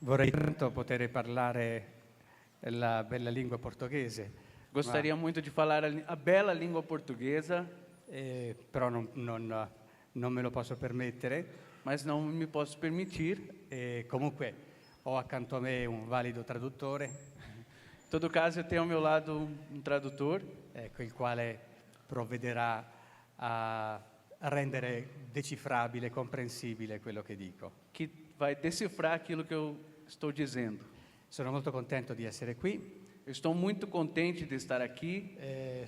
Vorrei tanto poter parlare la bella lingua portoghese, Gostaria muito de falar a bela língua portuguesa, però non me lo posso permettere. mas não me posso permitir. Comunque ho accanto a me un valido traduttore, Em todo caso, eu tenho ao meu lado um tradutor, ecco, il quale provvederà a rendere decifrabile, comprensibile quello che dico. que vai decifrar aquilo que eu estou dizendo. Sono molto contento di essere qui. Eu estou muito contente de estar aqui.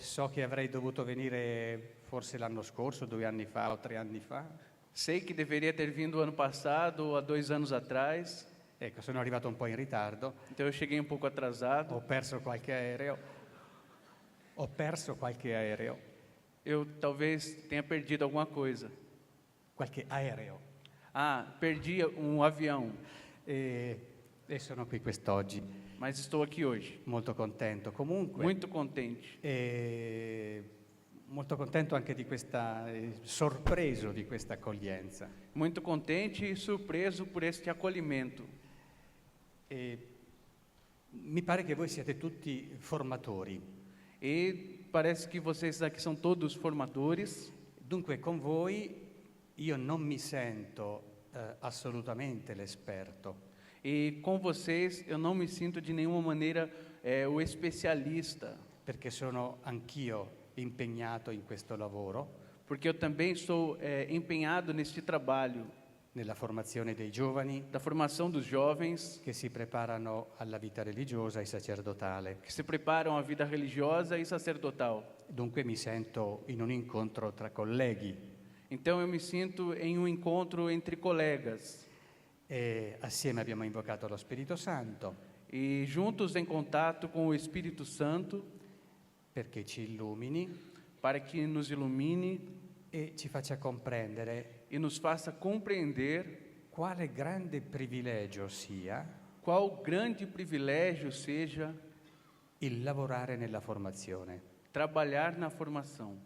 So che avrei dovuto venire forse l'anno scorso, 2 anni fa o 3 anni fa. Sei que deveria ter vindo ano passado ou há 2 anos atrás, Ecco, sono arrivato un po' in ritardo, então eu cheguei um pouco atrasado. ho perso qualche aereo, Eu talvez tenha perdido alguma coisa. qualche aereo. Perdi um avião, E sono qui quest'oggi, mas estou aqui hoje, molto contento. Comunque, muito contente. molto contento anche di questa, sorpreso di questa accoglienza. Muito contente e surpreso por este acolhimento. Mi pare che voi siate tutti formatori, E parece que vocês aqui são todos formadores. dunque con voi io non mi sento assolutamente l'esperto, E com vocês eu não me sinto de nenhuma maneira o especialista, perché sono anch'io impegnato in questo lavoro, porque eu também estou empenhado neste trabalho nella formazione dei giovani da formação dos jovens che si preparano alla vita religiosa e sacerdotale. que se preparam à vida religiosa e sacerdotal. Dunque mi sento in un incontro tra colleghi Então eu me sinto em um encontro entre colegas e assieme abbiamo invocato lo Spirito Santo e juntos em contato com o Espírito Santo perché ci illumini para que nos ilumine e ci faccia comprendere e nos faça compreender quale grande privilegio sia qual grande privilégio seja il lavorare nella formazione. trabalhar na formação.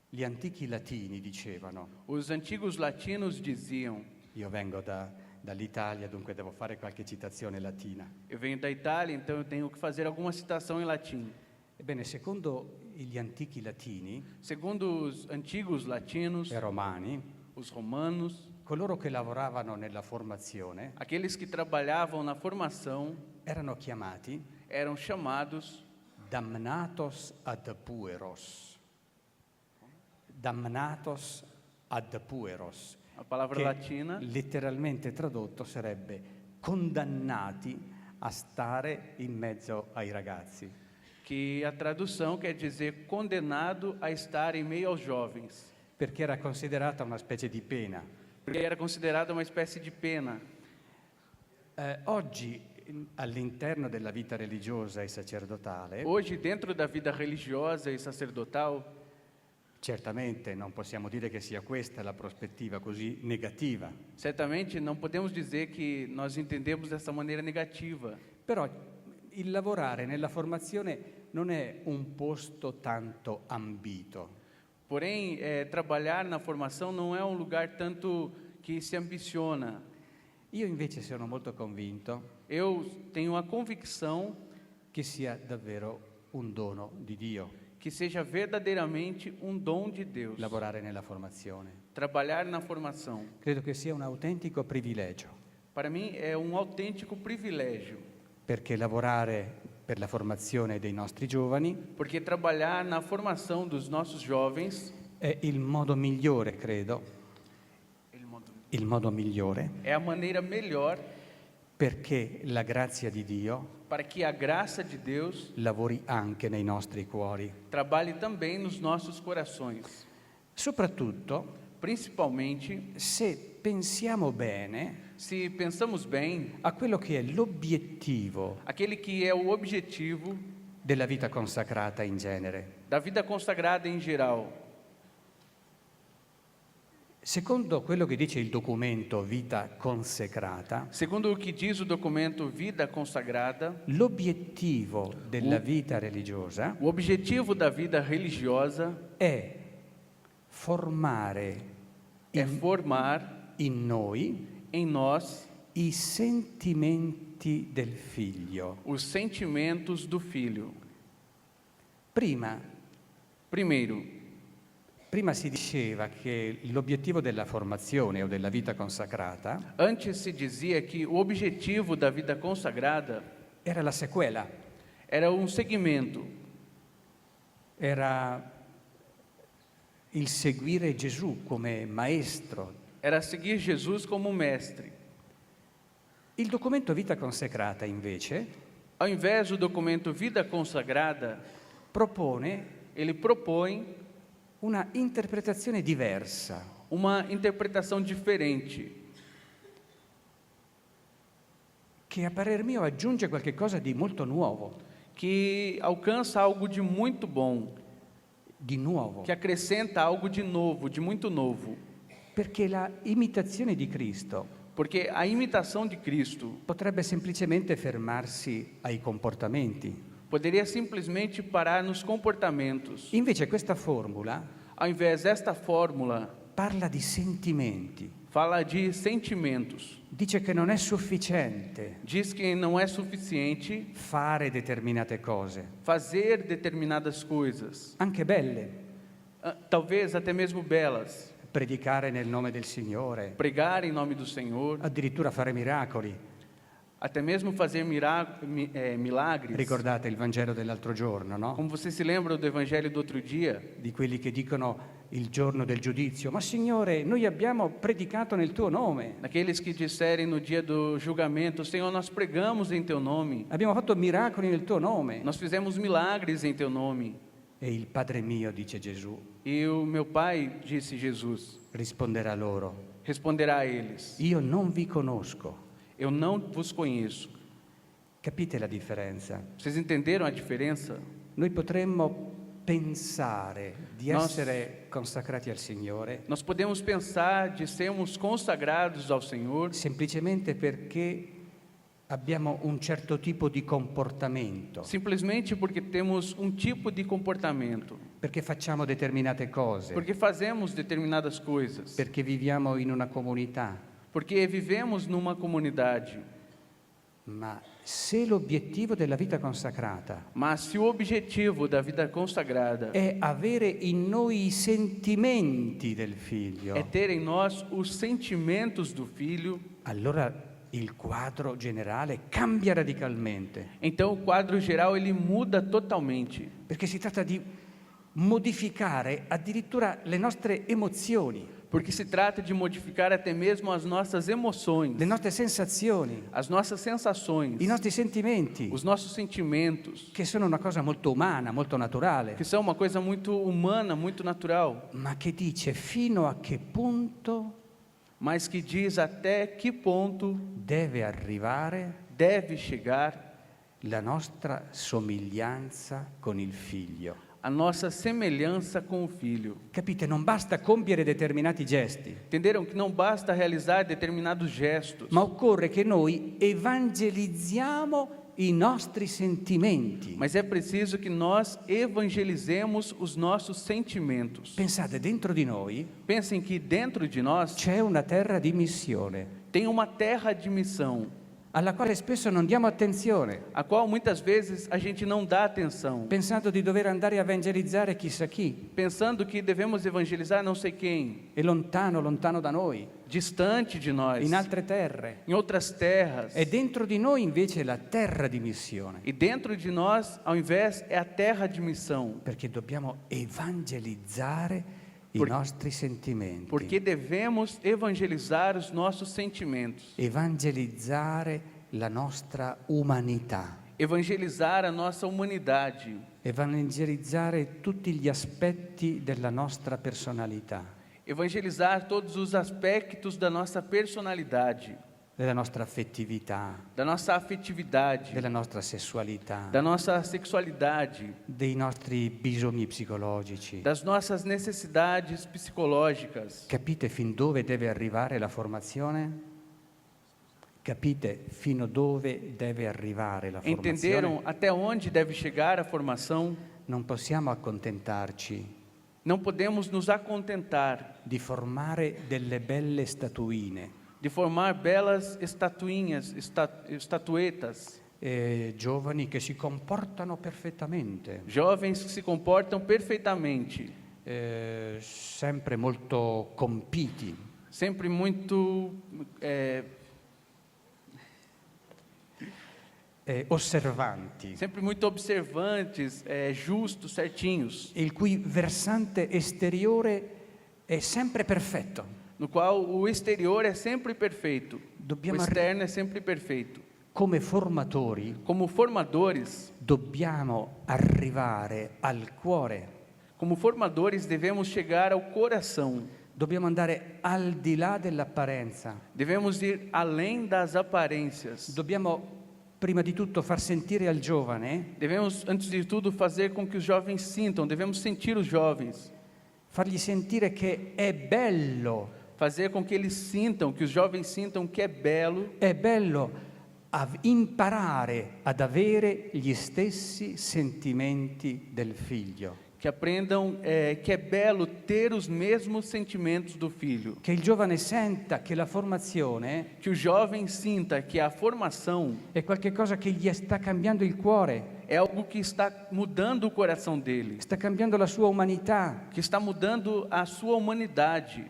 Gli antichi latini dicevano, Os antigos latinos diziam, io vengo dall'Italia, dunque devo fare qualche citazione latina. eu venho da Itália, então eu tenho que fazer alguma citação em latim. Ebbene, secondo gli antichi latini Segundo os antigos latinos, e romani, os romanos, coloro che lavoravano nella formazione aqueles que trabalhavam na formação erano chiamati eram chamados damnatos ad pueros. Damnatos ad pueros, a palavra che latina, letteralmente tradotto sarebbe condannati a stare in mezzo ai ragazzi. que a tradução quer dizer condenado a estar em meio aos jovens, Perché era considerata una specie di pena. porque era considerada uma espécie de pena. Oggi, all'interno della vita religiosa e sacerdotale, Hoje, dentro da vida religiosa e sacerdotal, certamente non possiamo dire che sia questa la prospettiva così negativa, certamente não podemos dizer que nós entendemos dessa maneira negativa, però il lavorare nella formazione non è un posto tanto ambito. porém, trabalhar na formação não é um lugar tanto que se ambiciona. Io invece sono molto convinto Eu tenho a convicção che sia davvero un dono di Dio que seja verdadeiramente um dom de Deus, lavorare nella formazione. trabalhar na formação. Credo che sia un autentico privilegio, Para mim é um autêntico privilégio, perché lavorare per la formazione dei nostri giovani porque trabalhar na formação dos nossos jovens è il modo migliore, credo, il modo migliore é a maneira melhor perché la grazia di Dio para que a graça de Deus lavori anche nei nostri cuori. trabalhe também nos nossos corações, Soprattutto principalmente se pensiamo bene se pensamos bem, a quello che è l'obiettivo aquele que é o objetivo della vita consacrata in genere. da vida consagrada em geral. Secondo quello che dice il documento Vita consecrata, Segundo o que diz o documento Vida Consagrada, l'obiettivo della vita religiosa o objetivo da vida religiosa è formare é formar in noi em nós i sentimenti del figlio. Os sentimentos do filho. Prima Primeiro, si diceva che l'obiettivo della formazione o della vita consacrata antes se dizia que o objetivo da vida consagrada era la sequela, era um segmento, era il seguire Gesù come maestro. era seguir Jesus como mestre. Il documento Vita Consacrata, invece, Ao invés do documento Vida Consagrada, ele propõe una interpretazione diversa, uma interpretação diferente, che a parer mio aggiunge qualche cosa di molto nuovo, que alcança algo de muito bom, di nuovo, que acrescenta algo de novo, de muito novo. perché la imitazione di Cristo Porque a imitação de Cristo potrebbe semplicemente fermarsi ai comportamenti. poderia simplesmente parar nos comportamentos. Invece questa formula Ao invés desta fórmula, parla di sentimenti, fala de sentimentos. dice che non è sufficiente Diz que não é suficiente fare determinate cose, fazer determinadas coisas, anche belle, talvez até mesmo belas, predicare nel nome del Signore, pregar em nome do Senhor, addirittura fare miracoli. até mesmo fazer milagres. Ricordate il Vangelo dell'altro giorno, no? Como você se lembra do evangelho do outro dia? Di quelli che dicono il giorno del giudizio: ma Signore, noi abbiamo predicato nel tuo nome, Daqueles que disserem no dia do julgamento: Senhor, nós pregamos em teu nome, abbiamo fatto miracoli nel tuo nome. nós fizemos milagres em teu nome. E il Padre mio, dice Gesù, E o meu pai, disse Jesus, risponderà loro: responderá a eles: io non vi conosco. Eu não vos conheço. Capite la differenza? Vocês entenderam a diferença? Noi potremmo pensare di Nos- essere consacrati al Signore Nós podemos pensar de sermos consagrados ao Senhor semplicemente perché abbiamo un certo tipo di comportamento, simplesmente porque temos um tipo de comportamento, perché facciamo determinate cose, porque fazemos determinadas coisas, perché viviamo in una comunità. porque vivemos numa comunidade. Ma se l'obiettivo della vita consacrata Mas se o objetivo da vida consagrada è avere in noi i sentimenti del figlio, é ter em nós os sentimentos do Filho, allora il quadro generale cambia radicalmente, então o quadro geral ele muda totalmente, perché si tratta di modificare addirittura le nostre emozioni, porque se trata de modificar até mesmo as nossas emoções, le nostre sensazioni, as nossas sensações, i nostri sentimenti, os nossos sentimentos, che sono una cosa molto umana, molto naturale, que são uma coisa muito humana, muito natural, ma che dice fino a che punto mas que diz até que ponto deve arrivare deve chegar la nostra somiglianza con il figlio. a nossa semelhança com o Filho. Capite? Non basta compiere determinati gesti, Entenderam que não basta realizar determinados gestos, ma occorre che noi evangelizziamo i nostri sentimenti. mas é preciso que nós evangelizemos os nossos sentimentos. Pensate, dentro di noi Pensem que dentro de nós c'è una terra di missione, tem uma terra de missão, alla quale spesso non diamo attenzione, a qual muitas vezes a gente não dá atenção, pensando di dover andare a evangelizzare chissà chi, pensando que devemos evangelizar não sei quem, è lontano, lontano da noi, distante de nós, in altre terre. em outras terras. E dentro di noi invece è la terra di missione, E dentro de nós, ao invés, é a terra de missão, perché dobbiamo evangelizzare i Por- nostri sentimenti, porque devemos evangelizar os nossos sentimentos, evangelizzare la nostra umanità, evangelizar a nossa humanidade, evangelizzare tutti gli aspetti della nostra personalità, evangelizar todos os aspectos da nossa personalidade, della nostra affettività, da nossa afetividade, della nostra sessualità, da nossa sexualidade, dei nostri bisogni psicologici. das nossas necessidades psicológicas. Capite fin dove deve arrivare la formazione? Capite fino dove deve arrivare la formazione? Entenderam até onde deve chegar a formação? Non possiamo accontentarci Não podemos nos acontentar di formare delle belle statuine, de formar belas estatuinhas, estatuetas, giovani che si comportano perfettamente, jovens que se comportam perfeitamente, sempre molto compiti, sempre muito osservanti, sempre muito observantes, justos, certinhos, il cui versante esteriore è sempre perfetto. no qual o exterior é sempre perfeito, o Dobbiamo externo é sempre perfeito. Come formatori Como formadores, dobbiamo arrivare al cuore, como formadores devemos chegar ao coração, dobbiamo andare al di là dell'apparenza, devemos ir além das aparências, dobbiamo prima di tutto far sentire al giovane, devemos antes de tudo fazer com que os jovens sintam, devemos sentir os jovens, fargli sentire che è bello fazer com que eles sintam, que os jovens sintam que é belo imparare ad avere gli stessi sentimenti del figlio. que aprendam que é belo ter os mesmos sentimentos do filho, Che il giovane senta che la formazione que o jovem sinta que a formação è qualcosa che gli sta cambiando il cuore, é algo que está mudando o coração dele, sta cambiando la sua umanità. que está mudando a sua humanidade.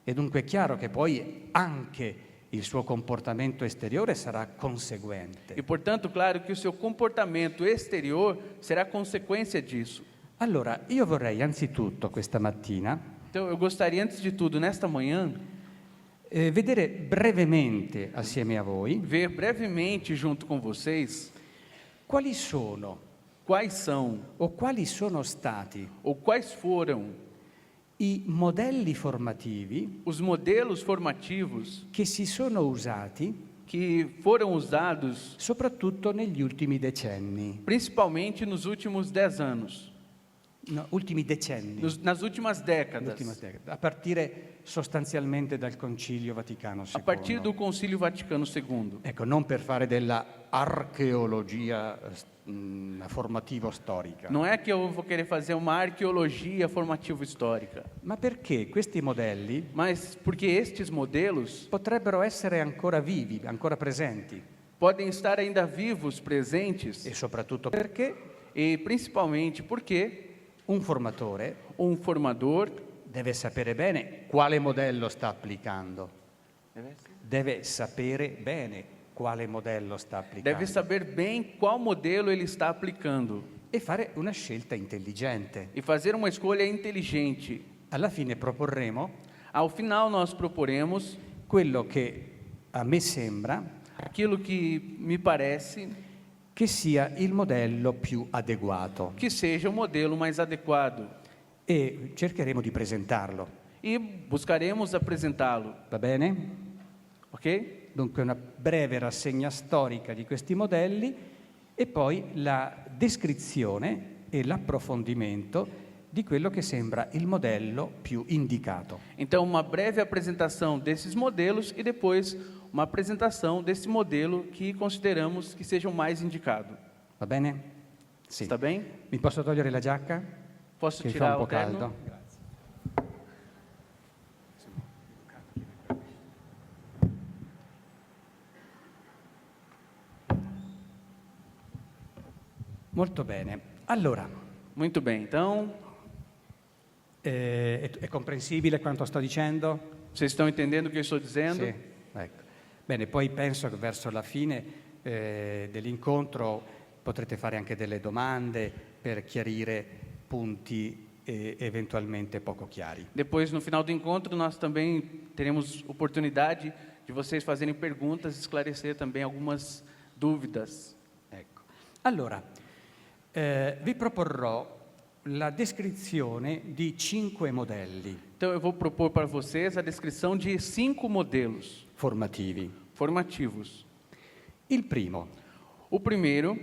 E dunque è chiaro che poi anche il suo comportamento esteriore sarà conseguente. E portanto, claro que o seu comportamento exterior será consequência disso. Allora, io vorrei anzitutto questa mattina Então, eu gostaria antes de tudo nesta manhã vedere brevemente assieme a voi ver brevemente junto com vocês quali sono quais são o quali sono stati ou quais foram i modelli formativi os modelos formativos che si sono usati que foram usados soprattutto negli ultimi decenni. principalmente nos últimos 10 anos, No, ultimi decenni. nas últimas décadas, A partire sostanzialmente dal Concilio Vaticano II. a partir do Concílio Vaticano II. Ecco, non per fare della archeologia formativo-storica, Não é que eu vou querer fazer uma arqueologia formativa histórica, ma perché questi modelli mas porque estes modelos potrebbero essere ancora vivi, ancora presenti, podem estar ainda vivos, presentes, e soprattutto perché e principalmente porque un formatore um formador deve sapere bene quale modello sta applicando, deve sapere bene quale modello sta applicando deve saber bem qual modelo ele está aplicando e fare una scelta intelligente. e fazer uma escolha inteligente. Alla fine proporremo Ao final, nós proporemos quello che a me sembra aquilo que me parece che sia il modello più adeguato que seja o modelo mais adequado e cercheremo di presentarlo. e buscaremos apresentá-lo, Va bene? ok? Dunque una breve rassegna storica di questi modelli e poi la descrizione e l'approfondimento di quello che sembra il modello più indicato. Então, uma breve apresentação desses modelos e depois uma apresentação desse modelo que consideramos que seja o mais indicado. Va bene? Sì. Está bem? Mi posso togliere la giacca? Posso Che fa tirar un po' o terno? caldo. Molto bene. Allora, Muito bem. Então, è comprensibile quanto sto dicendo? vocês estão entendendo o que eu estou dizendo? Sì, ecco. Bene, poi penso che verso la fine dell'incontro potrete fare anche delle domande per chiarire punti eventualmente poco chiari. Depois, no final do encontro, nós também teremos oportunidade de vocês fazerem perguntas e esclarecer também algumas dúvidas. Ecco. Allora, vi proporrò la descrizione di 5 modelli Então, eu vou propor para vocês a descrição de 5 modelos formativi. formativos. Il primo, O primeiro,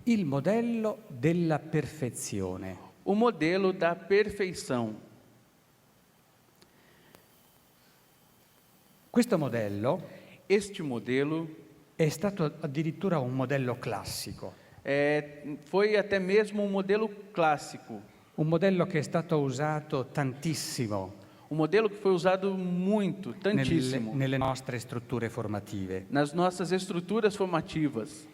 il modello della perfezione. o modelo da perfeição. Questo modello Este modelo è stato addirittura un modello classico, foi até mesmo um modelo clássico, un modello che è stato usato tantissimo Um modelo que foi usado muito, tantissimo, nelle nostre strutture formative nas nossas estruturas formativas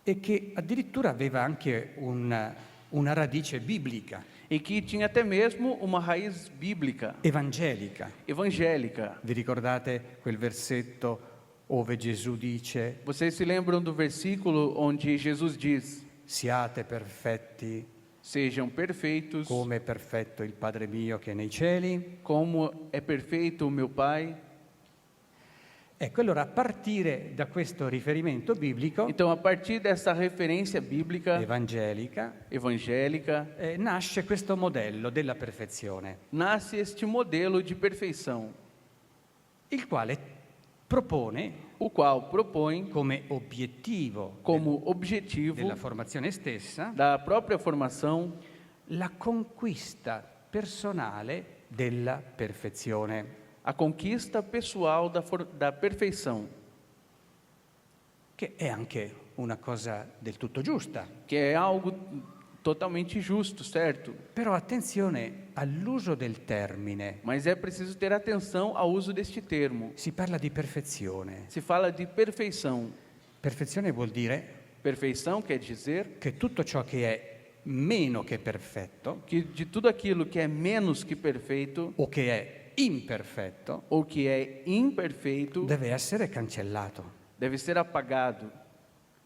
e che addirittura aveva anche una radice biblica, e que tinha até mesmo uma raiz bíblica, evangelica. evangélica. Vi ricordate quel versetto ove Gesù dice: Vocês se lembram do versículo onde Jesus diz: siate perfetti sejam perfeitos, come è perfetto il Padre mio che è nei cieli? como é perfeito o meu Pai? Ecco, allora a partire da questo riferimento biblico, Então, a partir dessa referência bíblica, evangelica, evangélica, nasce questo modello della perfezione, nasce este modelo de perfeição, il quale propone o qual propõe come obiettivo como objetivo della formazione stessa da própria formação la conquista personale della perfezione, a conquista pessoal da perfeição, che è anche una cosa del tutto giusta. que é algo totalmente justo, certo? Però attenzione all'uso del termine. Mas é preciso ter atenção ao uso deste termo. Si parla di perfezione. Se fala de perfeição. Perfezione vuol dire Perfeição quer dizer che tutto ciò che è meno che perfetto que de tudo aquilo que é menos que perfeito o che è imperfetto ou que é imperfeito deve essere cancellato, deve ser apagado,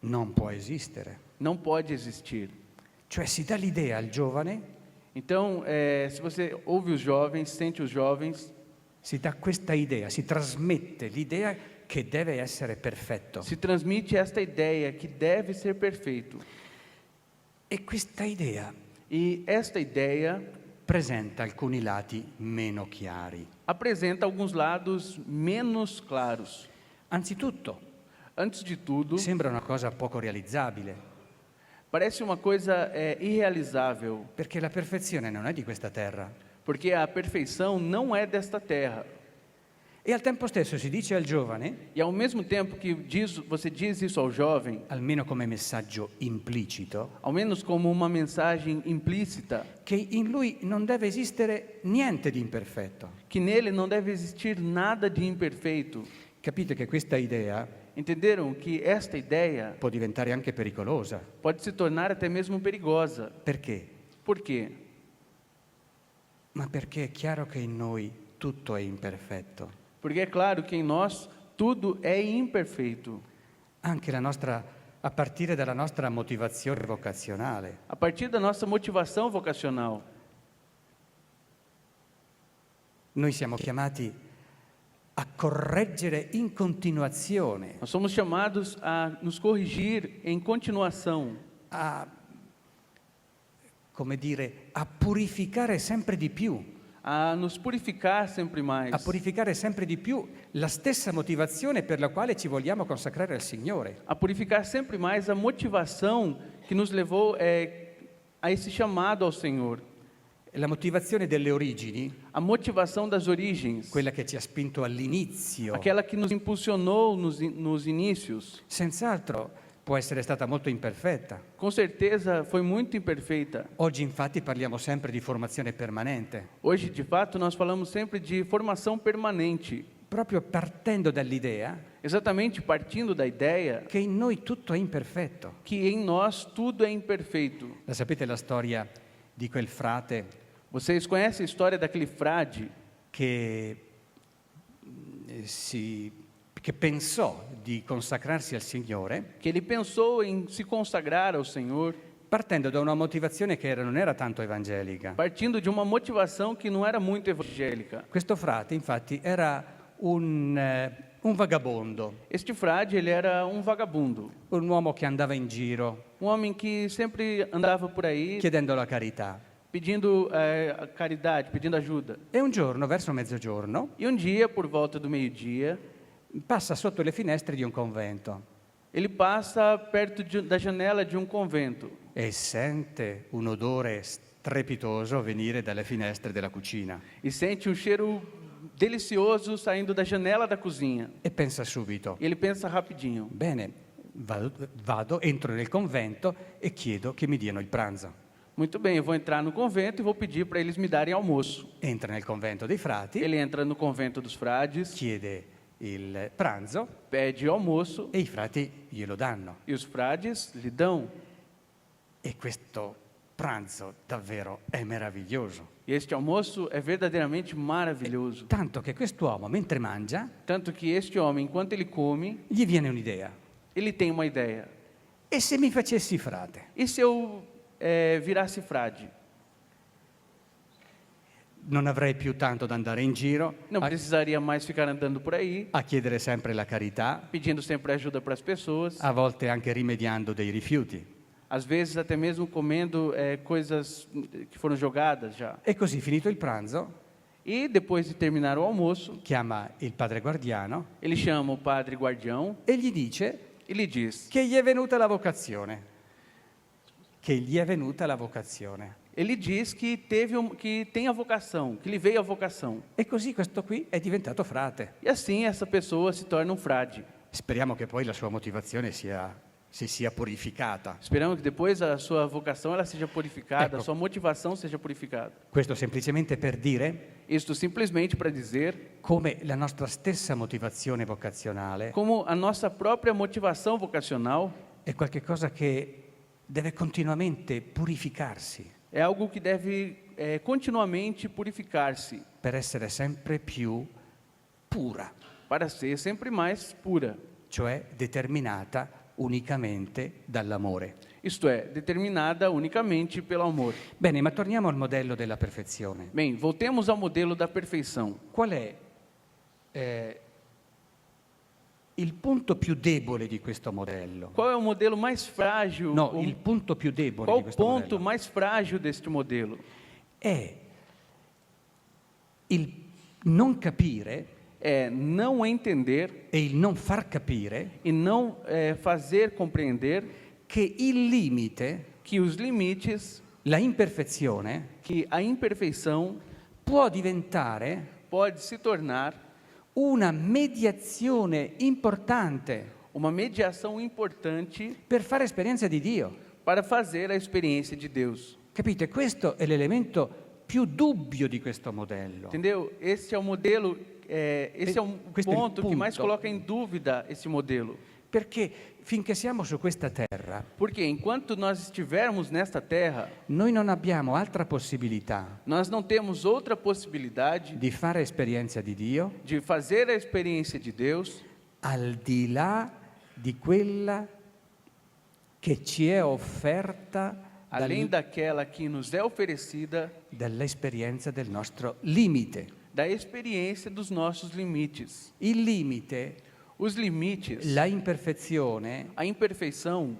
non può esistere. não pode existir. Cioè si dà l'idea al giovane, Então, se você ouve os jovens, sente os jovens, si dà questa idea, si trasmette l'idea che deve essere perfetto. se transmite esta ideia que deve ser perfeito. E questa idea E esta ideia presenta alcuni lati meno chiari. apresenta alguns lados menos claros. Anzitutto, Antes de tudo, sembra una cosa poco realizzabile, parece uma coisa irrealizável, perché la perfezione non è di questa terra. porque a perfeição não é desta terra. E al tempo stesso si dice al giovane, E ao mesmo tempo que você diz isso ao jovem, almeno come messaggio implicito, ao menos como uma mensagem implícita, che in lui non deve esistere niente di imperfetto. que nele não deve existir nada de imperfeito. Capite che questa idea Entenderam que esta ideia può diventare anche pericolosa. pode se tornar até mesmo perigosa. Perché? Por quê? Ma perché è chiaro che in noi tutto è imperfetto. Porque é claro que em nós tudo é imperfeito. Anche a partire dalla nostra motivazione vocazionale. A partir da nossa motivação vocacional, Noi siamo chiamati a correggere in continuazione, nós somos chamados a nos corrigir em continuação, come dire, a purificare sempre di più, a nos purificar sempre mais, a purificare sempre di più la stessa motivazione per la quale ci vogliamo consacrare al Signore. a purificar sempre mais a motivação que nos levou a esse chamado ao Senhor. La motivazione delle origini, A motivação das origens, quella che ci ha spinto all'inizio, aquela que nos impulsionou nos inícios, senz'altro può essere stata molto imperfetta. com certeza foi muito imperfeita. Oggi infatti parliamo sempre di formazione permanente, Hoje, de fato, nós falamos sempre de formação permanente, proprio partendo dall'idea exatamente partindo da ideia che in noi tutto è imperfetto. que em nós tudo é imperfeito. La sapete la storia di quel frate Vocês conhecem a história daquele frade che pensò di consacrarsi al Signore que ele pensou em se consagrar ao Senhor, partendo da una motivazione che non era tanto evangelica. partindo de uma motivação que não era muito evangélica. Questo frate infatti era un vagabondo, Este frade, ele era um vagabundo, un uomo che andava in giro homem que sempre andava por aí chiedendo la carità. pedindo caridade, pedindo ajuda. E un giorno, verso mezzogiorno, E um dia, por volta do meio-dia, passa sotto le finestre di un convento ele passa perto da janela de um convento e sente un odore strepitoso venire dalle finestre della cucina e sente um cheiro delicioso saindo da janela da cozinha. e pensa subito: E ele pensa rapidinho: bene, entro nel convento e chiedo che mi diano il pranzo. Muito bem, eu vou entrar no convento e vou pedir para eles me darem almoço. Entra nel convento dei frati, Ele entra no convento dos frades, chiede il pranzo pede almoço e i frati glielo danno. e os frades lhe dão. E questo pranzo davvero è meraviglioso. E este almoço é verdadeiramente maravilhoso. Tanto che quest'uomo, mentre mangia, Tanto que este homem, enquanto ele come, gli viene un'idea. ele tem uma ideia. E se mi facessi frate? E se eu virasse frade? Non avrei più tanto da andare in giro Não precisaria mais ficar andando por aí, a chiedere sempre la carità, pedindo sempre ajuda para as pessoas, a volte anche rimediando dei rifiuti. às vezes até mesmo comendo coisas que foram jogadas já. E così, finito il pranzo, E depois de terminar o almoço, chiama il padre guardiano ele chama o padre guardião e gli dice e lhe diz: che gli è venuta la vocazione. Che gli è venuta la vocazione. ele diz que que tem a vocação, que lhe veio a vocação. E così questo qui è diventato frate. E assim essa pessoa se torna um frade. Speriamo che poi la sua motivazione si sia purificata. Esperamos que depois a sua vocação ela seja purificada, a Ecco. sua motivação seja purificada. Questo semplicemente per dire Isto simplesmente para dizer come la nostra stessa motivazione vocazionale como a nossa própria motivação vocacional è qualcosa che deve continuamente purificarsi é algo que deve continuamente purificar-se per essere sempre più pura, para ser sempre mais pura. cioè determinata unicamente dall'amore. Isto é, determinada unicamente pelo amor. Bene, ma torniamo al modello della perfezione. Bem, voltemos ao modelo da perfeição. Qual è il punto più debole di questo modello? Qual é o modelo mais frágil? No, il punto più debole Qual di o questo ponto modello mais frágil deste modelo? è il non capire É não entender e il non far capire e não fazer compreender che il limite, que os limites, la imperfezione, que a imperfeição può diventare pode se tornar una mediazione importante uma mediação importante per fare esperienza di Dio. para fazer a experiência de Deus. Capite? Questo è l'elemento più dubbio di questo modello. Entendeu? Esse é o modelo, esse é um Questo è il ponto que mais punto. coloca em dúvida esse modelo. Perché finché siamo su questa terra, Porque enquanto nós estivermos nesta terra, noi non abbiamo altra possibilità nós não temos outra possibilidade di fare esperienza di Dio de fazer a experiência de Deus al di là di quella che ci è offerta além daquela que nos é oferecida, dall'esperienza del nostro limite. da experiência dos nossos limites. Il limite, Os limites, la imperfezione, a imperfeição,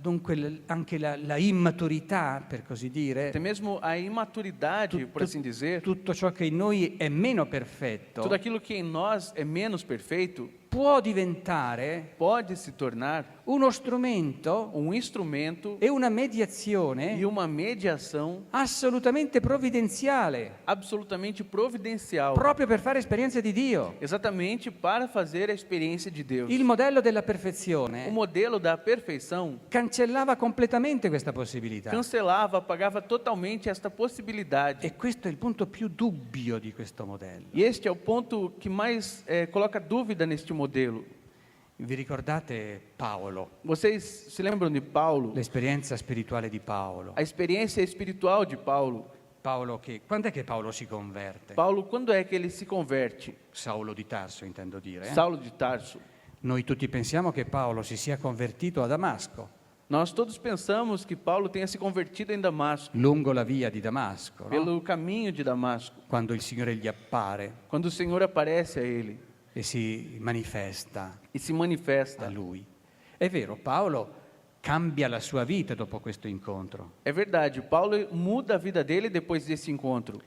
dunque anche la immaturità, per così dire, até mesmo a imaturidade, por assim dizer, tutto ciò che in noi è meno perfetto, tudo aquilo que em nós é menos perfeito, può diventare pode se tornar uno strumento instrumento e una mediazione e uma mediação assolutamente provvidenziale, absolutamente providencial, proprio per fare esperienza di Dio. exatamente para fazer a experiência de Deus. Il modello della O perfezione modelo da perfeição cancellava completamente questa possibilità. cancelava, apagava totalmente esta possibilidade. E questo è il punto più dubbio di questo modello. E este é o ponto que mais coloca dúvida neste modelo. Vi ricordate Paolo, Vocês se lembram de Paulo? l'esperienza spirituale di Paolo? A experiência espiritual de Paulo. Paolo quando è che Paolo si converte? Paulo, quando é que ele se converte? Saulo di Tarso, intendo dire. Saulo de Tarso. Noi tutti pensiamo che Paolo si sia convertito a Damasco, Nós todos pensamos que Paulo tenha se convertido em Damasco, lungo la via di Damasco, no? pelo caminho de Damasco, Quando il Signore gli appare quando o Senhor aparece a ele e si manifesta e se a manifesta. lui. È vero, Paolo cambia la sua vita dopo questo incontro, É verdade, Paulo muda a vida dele depois desse encontro,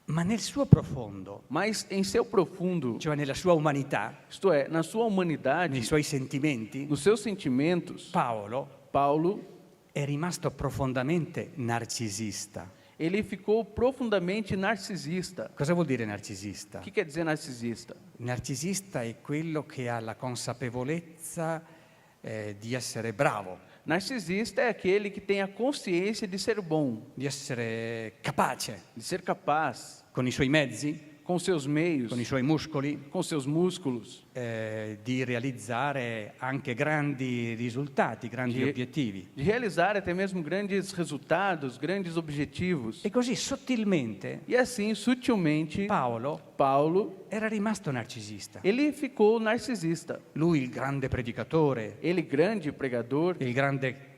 ma nel suo profondo, mas em seu profundo, cioè nella sua umanità, isto é, na sua humanidade, nei suoi sentimenti, nos seus sentimentos, Paolo Paulo, è rimasto profondamente narcisista. ele ficou profundamente narcisista. Cosa vuol dire narcisista? O que quer dizer narcisista? Narcisista è quello che ha la consapevolezza di essere bravo, Narcisista é aquele que tem a consciência de ser bom, di essere capace de ser capaz, con i suoi mezzi, com seus meios, con i suoi muscoli, com seus músculos, di realizzare anche grandi risultati, grandi Di- obiettivi. de realizar até mesmo grandes resultados, grandes objetivos. E così sottilmente E assim, sutilmente, Paulo, era rimasto narcisista. ele ficou narcisista. Lui il grande predicatore, Ele, grande pregador, il grande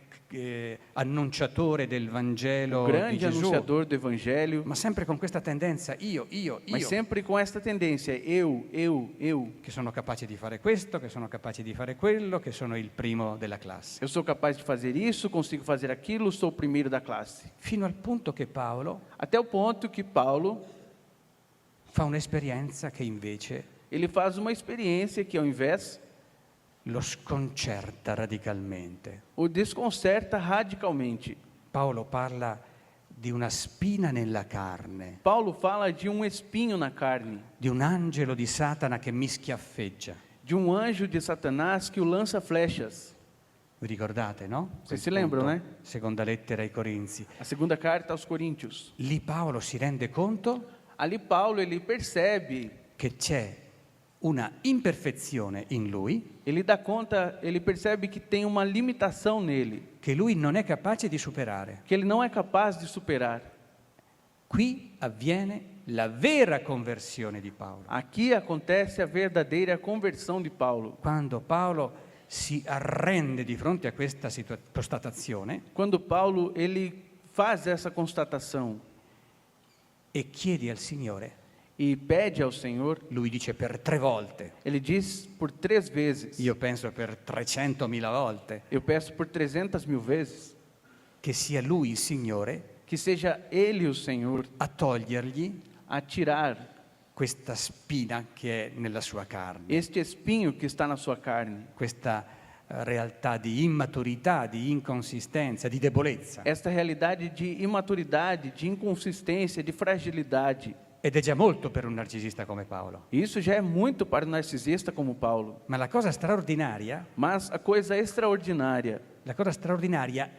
annunciatore del Vangelo o di grande Gesù, anunciador do evangelho, ma sempre con questa tendenza mas sempre com esta tendência, eu, che sono capace di fare questo, che sono capace di fare quello, che sono il primo della classe. eu sou capaz de fazer isso, consigo fazer aquilo, sou o primeiro da classe. Fino al punto che Paolo Até o ponto que Paulo, fa un'esperienza che invece ele faz uma experiência que ao invés lo sconcerta radicalmente. o desconcerta radicalmente. Paolo parla di una spina nella carne, Paulo fala de um espinho na carne, di un angelo di Satana che mi schiaffeggia. de um anjo de Satanás que o lança flechas. Vi ricordate, no? Sì, Quel si lembrano, punto, Seconda lettera ai Corinzi. A segunda carta aos Coríntios. Lì Paolo si rende conto Ali Paulo, ele percebe, che c'è una imperfezione in lui ele dá conta, ele percebe que tem uma limitação nele, che lui non è capace di superare. que ele não é capaz de superar. Qui avviene la vera conversione di Paolo. Aqui acontece a verdadeira conversão de Paulo. Quando Paolo si arrende di fronte a questa constatazione Quando Paulo, ele faz essa constatação e chiede al Signore, e pede ao Senhor, lui dice per 3 volte, ele diz por 3 vezes, io penso per 300.000 volte, eu peço por 300.000 vezes, che sia lui il Signore que seja ele o Senhor a togliergli a tirar questa spina che è nella sua carne, este espinho que está na sua carne, questa realtà di immaturità, di inconsistenza, di debolezza. esta realidade de imaturidade, de inconsistência, de fragilidade. Ed è già molto per un narcisista come Paolo. Isso já é muito para o narcisista como Paulo. Ma la cosa straordinaria Mas a coisa extraordinária,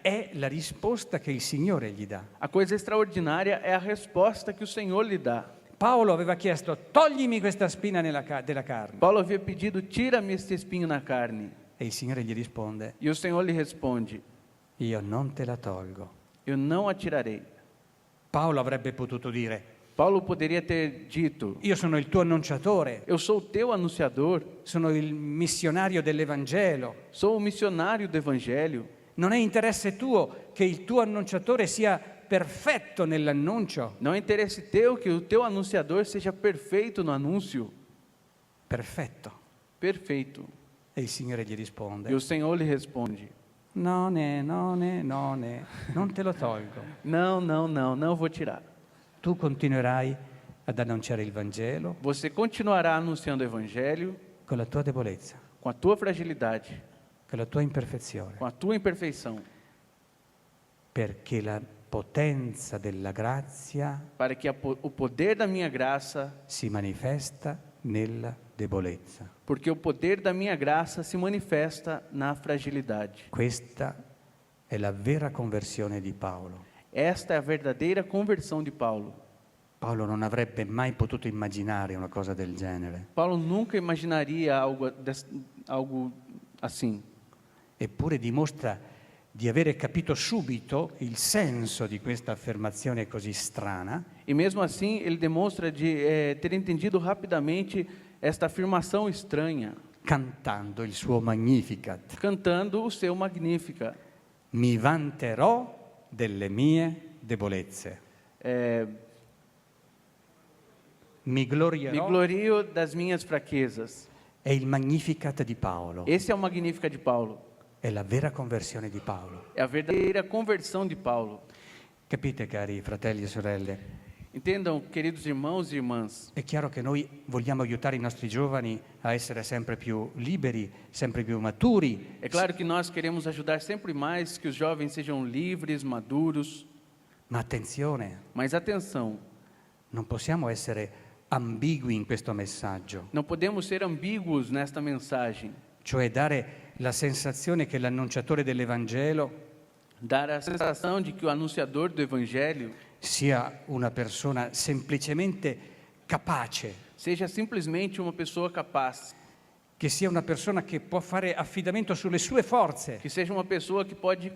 è la risposta che il Signore gli dà. a coisa extraordinária é a resposta que o Senhor lhe dá. Paolo aveva chiesto, toglimi questa spina della carne. Paulo havia pedido, tira-me este espinho na carne. E il Signore gli risponde, E o Senhor lhe responde, io non te la tolgo. eu não a tirarei. Paolo avrebbe potuto dire, Paulo poderia ter dito, io sono il tuo annunciatore, eu sou o teu anunciador, sono il missionario dell'Evangelo. sou o missionário do Evangelho. Non è interesse tuo che il tuo annunciatore sia perfetto nell'annuncio? Não é interesse teu que o teu anunciador seja perfeito no anúncio. Perfetto. Perfeito. E il Signore gli risponde, E o Senhor lhe responde, non te lo tolgo. não vou tirar. Tu continuerai ad annunciare il Vangelo Você continuará anunciando o Evangelho con la tua debolezza, com a tua fragilidade, con la tua imperfezione, com a tua imperfeição, perché la potenza della grazia para que o poder da minha graça, si manifesta nella debolezza. porque o poder da minha graça se manifesta na fragilidade. Questa è la vera conversione di Paolo. Esta é a verdadeira conversão de Paulo. Paolo non avrebbe mai potuto immaginare una cosa del genere, Paulo nunca imaginaria algo assim. eppure dimostra di avere capito subito il senso di questa affermazione così strana, E mesmo assim, ele demonstra de ter entendido rapidamente esta afirmação estranha, cantando il suo Magnificat. cantando o seu Magnífica. Mi vanterò delle mie debolezze. Mi Me glorierò. glorio das minhas fraquezas. È il Magnificat di Paolo, Esse é o Magnífica de Paulo. è la vera conversione di Paolo. É a verdadeira conversão de Paulo. Capite, cari fratelli e sorelle? Entendam, queridos irmãos e irmãs, È chiaro che noi vogliamo aiutare i nostri giovani a essere sempre più liberi, sempre più maturi, é claro que nós queremos ajudar sempre mais que os jovens sejam livres, maduros, ma attenzione, mas atenção, non possiamo essere ambigui in questo messaggio, não podemos ser ambíguos nesta mensagem, cioè dare la sensazione che l'annunciatore dell'Evangelo dar a sensação de que o anunciador do Evangelho sia una persona semplicemente capace, seja simplesmente uma pessoa capaz, che sia una persona che può fare affidamento sulle sue forze. que seja uma pessoa que pode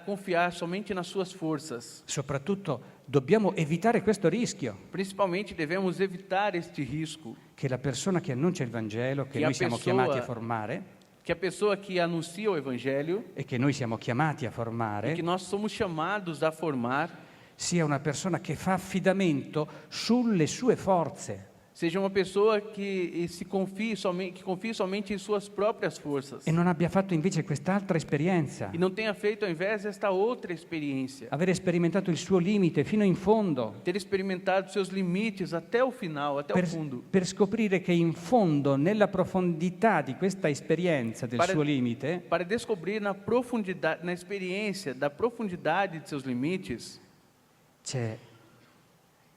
confiar somente nas suas forças. Soprattutto dobbiamo evitare questo rischio, Principalmente devemos evitar este risco, che la persona che annuncia il Vangelo, che Che noi a siamo pessoa- chiamati a formare que a pessoa que anuncia o Evangelho e che noi siamo chiamati a e formare, que nós somos chamados a formar, sia una persona che fa affidamento sulle sue forze. seja uma pessoa que confie somente em suas próprias forças E non abbia fatto invece quest'altra esperienza, e não tenha feito ao invés esta outra experiência, avere sperimentato il suo limite fino in fondo, ter experimentado seus limites até o final, até o fundo, per scoprire che in fondo, nella profondità di questa esperienza del Para- suo limite, para descobrir na profundidade, na experiência da profundidade de seus limites, c'è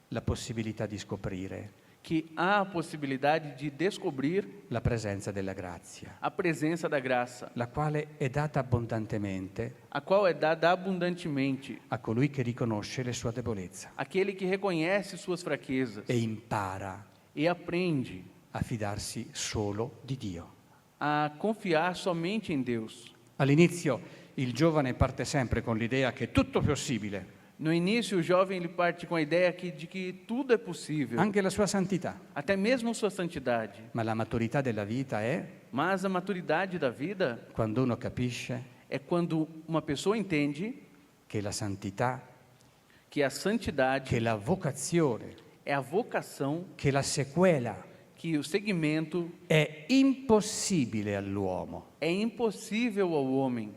la possibilità di scoprire que há a possibilidade de descobrir la presenza della grazia, a presença da graça, la quale è data abbondantemente a qual é dada abundantemente a colui che riconosce le sue debolezze àquele que reconhece suas fraquezas e impara e aprende a fidarsi solo di Dio. a confiar somente em Deus. All'inizio il giovane parte sempre con l'idea che è tutto possibile, No início, o jovem ele parte com a ideia de que tudo é possível, anche la sua santità, até mesmo sua santidade. ma la maturità della vita è Mas a maturidade da vida quando uno capisce é quando uma pessoa entende che la santità, que a santidade che la vocazione, é a vocação, che la sequela que o segmento è impossibile all'uomo. é impossível ao homem.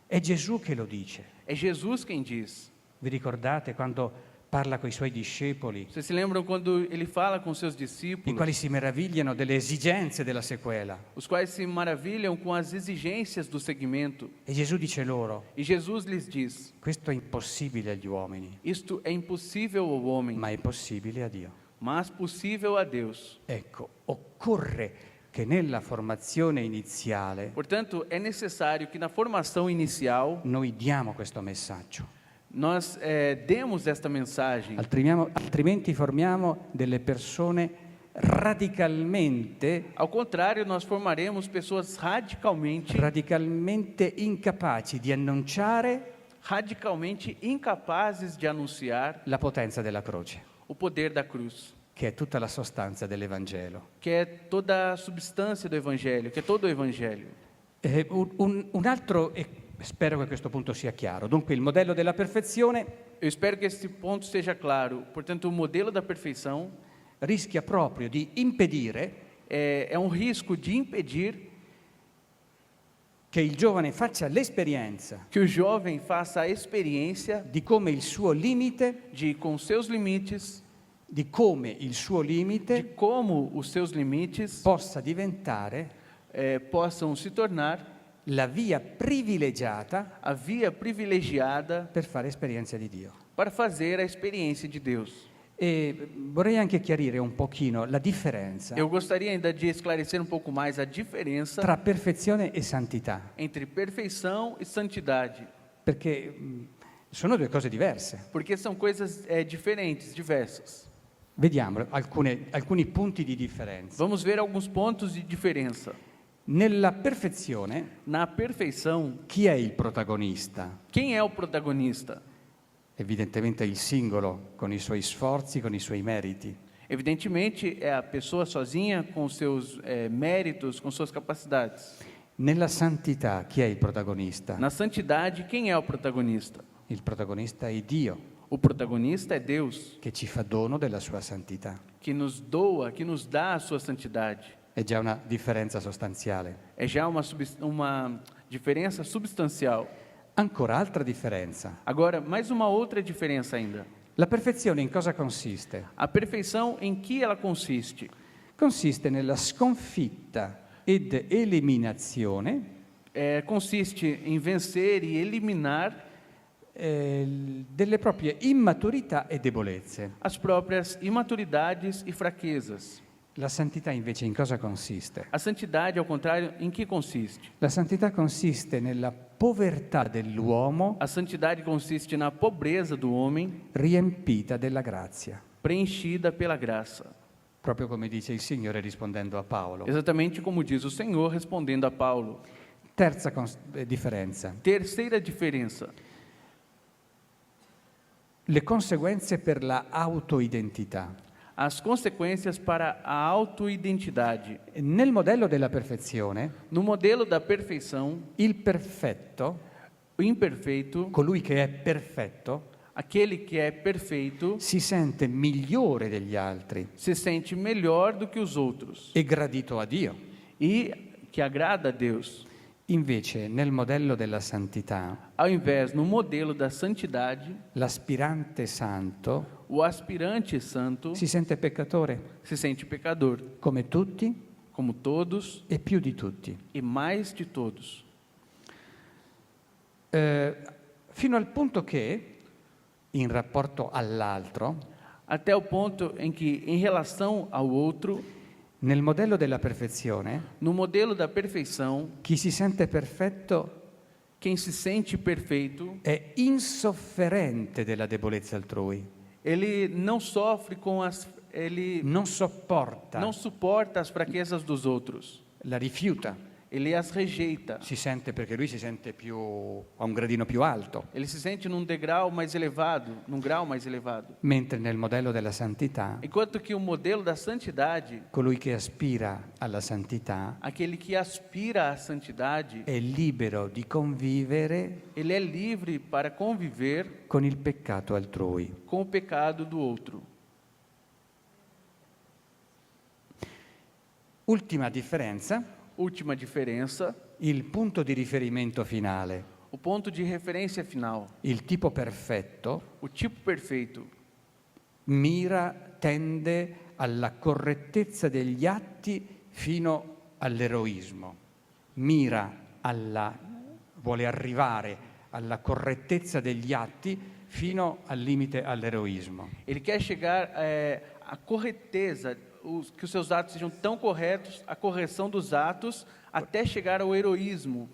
È Gesù che lo dice. É Jesus quem diz. Vi ricordate quando parla con i suoi discepoli, Vocês se lembram quando ele fala com seus i discípulos, quali si meravigliano delle esigenze della sequela? os quais se maravilham com as exigências do segmento. E Gesù dice loro, E Jesus lhes diz: questo è impossibile agli uomini, isto é impossível ao homem, ma è possibile a Dio. mas possível a Deus. Ecco, occorre che nella formazione iniziale Portanto, é necessário que na formação inicial noi diamo questo messaggio, nós demos esta mensagem. altrimenti formiamo delle persone radicalmente Ao contrário, nós formaremos pessoas radicalmente incapaci di annunciare radicalmente incapazes de anunciar la potenza della croce, o poder da cruz, che è tutta la sostanza dell'Evangelo. que é toda a substância do Evangelho, que é todo o Evangelho. Un altro, e spero che questo punto sia chiaro, dunque il modello della perfezione Eu espero que esse ponto esteja claro. Portanto, o modelo da perfeição rischia proprio di impedire é um risco de impedir che il giovane faccia l'esperienza que o jovem faça a experiência di come il suo limite, de, com seus limites, di come il suo de limite como os seus limites possa diventare possam se tornar la via privilegiata a via privilegiada per fare esperienza di Dio. para fazer a experiência de Deus. E vorrei anche chiarire un pochino la differenza Eu gostaria ainda de esclarecer um pouco mais a diferença tra perfezione e santità, entre perfeição e santidade, perché sono due cose diverse. porque são coisas diferentes, diversas. Vediamo alcuni punti di differenza. Vamos ver alguns pontos de diferença. Nella perfezione, Na perfeição, chi è il protagonista? quem é o protagonista? Evidentemente il singolo, con i suoi sforzi, con i suoi meriti. Evidentemente, é a pessoa sozinha, com seus méritos, com suas capacidades. Nella santità, chi è il protagonista? Na santidade, quem é o protagonista? Il protagonista è Dio, O protagonista é Deus, che ci fa dono della sua santità. que nos doa, que nos dá a sua santidade. È già una differenza sostanziale. É já uma diferença substancial. Ancora altra differenza. Agora, mais uma outra diferença ainda. La perfezione in cosa consiste? A perfeição, em que ela consiste? Consiste nella sconfitta ed eliminazione Consiste em vencer e eliminar delle proprie immaturità e debolezze. as próprias imaturidades e fraquezas. La santità invece in cosa consiste? A santidade, ao contrário, em que consiste? La santità consiste nella povertà dell'uomo A santidade consiste na pobreza do homem, riempita della grazia, preenchida pela graça. proprio come dice il Signore rispondendo a Paolo. Exatamente como diz o Senhor respondendo a Paulo. Terza differenza, Terceira diferença: le conseguenze per la autoidentità. as consequências para a autoidentidade. Nel modello della perfezione, No modelo da perfeição, il perfetto, o imperfeito, colui che è perfetto, aquele que é perfeito, si sente migliore degli altri se sente melhor do que os outros e gradito a Dio. e que agrada a Deus. Invece, nel modello della santità, Ao invés, no modelo da santidade, l'aspirante santo o aspirante santo si sente peccatore, se sente pecador, come tutti como todos e più di tutti. e mais de todos. Fino al punto che, in rapporto all'altro, Até o ponto em que, em relação ao outro, nel modello della perfezione, no modelo da perfeição, chi si sente perfetto quem se sente perfeito, è insofferente della debolezza altrui, ele não sofre com ele non sopporta, não suporta as fraquezas dos outros. la rifiuta, Ele as rejeita. si sente perché lui si sente più a un gradino più alto, Ele se sente num degrau mais elevado, num grau mais elevado. mentre nel modello della santità, Enquanto que o modelo da santidade, colui che aspira alla santità aquele que aspira à santidade, è libero di convivere ele é livre para conviver con il peccato altrui. com o pecado do outro. Ultima differenza, Última diferença, il punto di riferimento finale. o ponto de referência final. Il tipo perfetto O tipo perfeito tende alla correttezza degli atti fino all'eroismo. Vuole arrivare alla correttezza degli atti fino al limite all'eroismo. ele quer chegar à correteza, que os seus atos sejam tão corretos, a correção dos atos, até chegar ao heroísmo.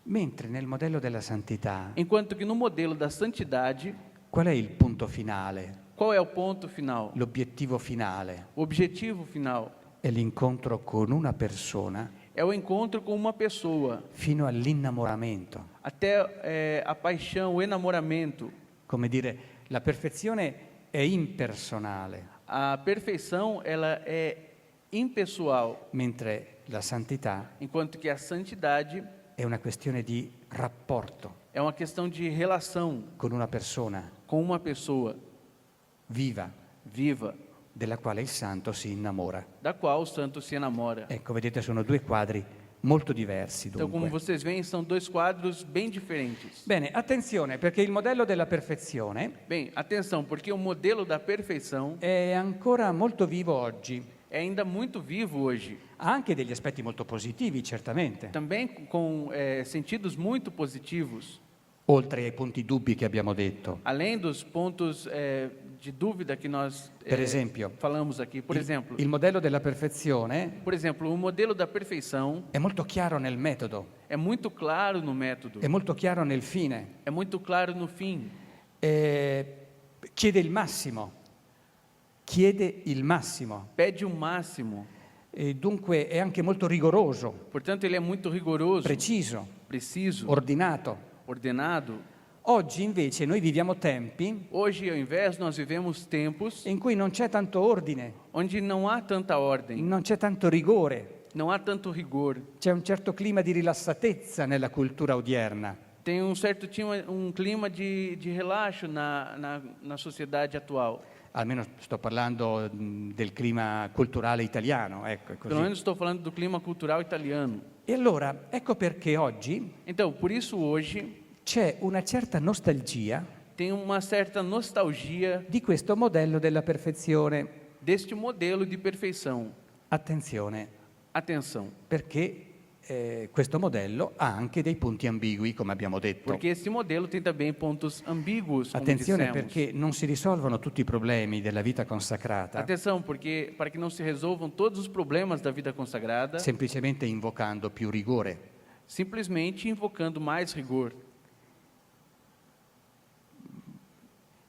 Mentre nel modello della santità, Enquanto que no modelo da santidade, qual è il punto finale? qual é o ponto final? L'obiettivo finale O objetivo final è l'incontro con una persona é o encontro com uma pessoa, fino all'innamoramento. até a paixão, o enamoramento. Come dire, la perfezione è impersonale, A perfeição, ela é impessoal, mentre la santità enquanto que a santidade è una questione di rapporto é uma questão de relação con una persona com uma pessoa viva, viva, della quale il santo si innamora. da qual o santo se enamora. Ecco, vedete, sono due quadri molto diversi Então, como dunque. vocês veem, são dois quadros bem diferentes. Bene, attenzione, perché il modello della perfezione Bem, atenção, porque o modelo da perfeição è ancora molto vivo oggi. é ainda muito vivo hoje. Ha anche degli aspetti molto positivi, certamente, Também com sentidos muito positivos, oltre ai punti dubbi che abbiamo detto. além dos pontos de dúvida que nós Per esempio, falamos aqui. Por exemplo, il modello della perfezione o modelo da perfeição è molto chiaro nel metodo, é muito claro no método, è molto chiaro nel fine, é muito claro no fim. chiede il massimo, Pede o máximo. e dunque è anche molto rigoroso, Portanto, ele é muito rigoroso, preciso, preciso, ordinato. ordenado. Oggi invece noi viviamo tempi Hoje, ao invés, nós vivemos tempos in cui non c'è tanto ordine, onde não há tanta ordem, non c'è tanto rigore, não há tanto rigor. c'è un certo clima di rilassatezza nella cultura odierna. Tem tinha um clima de relaxo na sociedade atual. Almeno sto parlando del clima culturale italiano, ecco, è Pelo così. menos estou falando do clima cultural italiano. E allora, ecco perché oggi Então, por isso hoje c'è una certa nostalgia tem uma certa nostalgia di questo modello della perfezione. deste modelo de perfeição. Attenzione, Atenção, perché questo modello ha anche dei punti ambigui, come abbiamo detto. Porque esse modelo tem também pontos ambíguos, como Attenzione dissemos. perché non si risolvono tutti i problemi della vita consacrata Atenção, porque para que não se resolvam todos os problemas da vida consagrada, semplicemente invocando più rigore. simplesmente invocando mais rigor.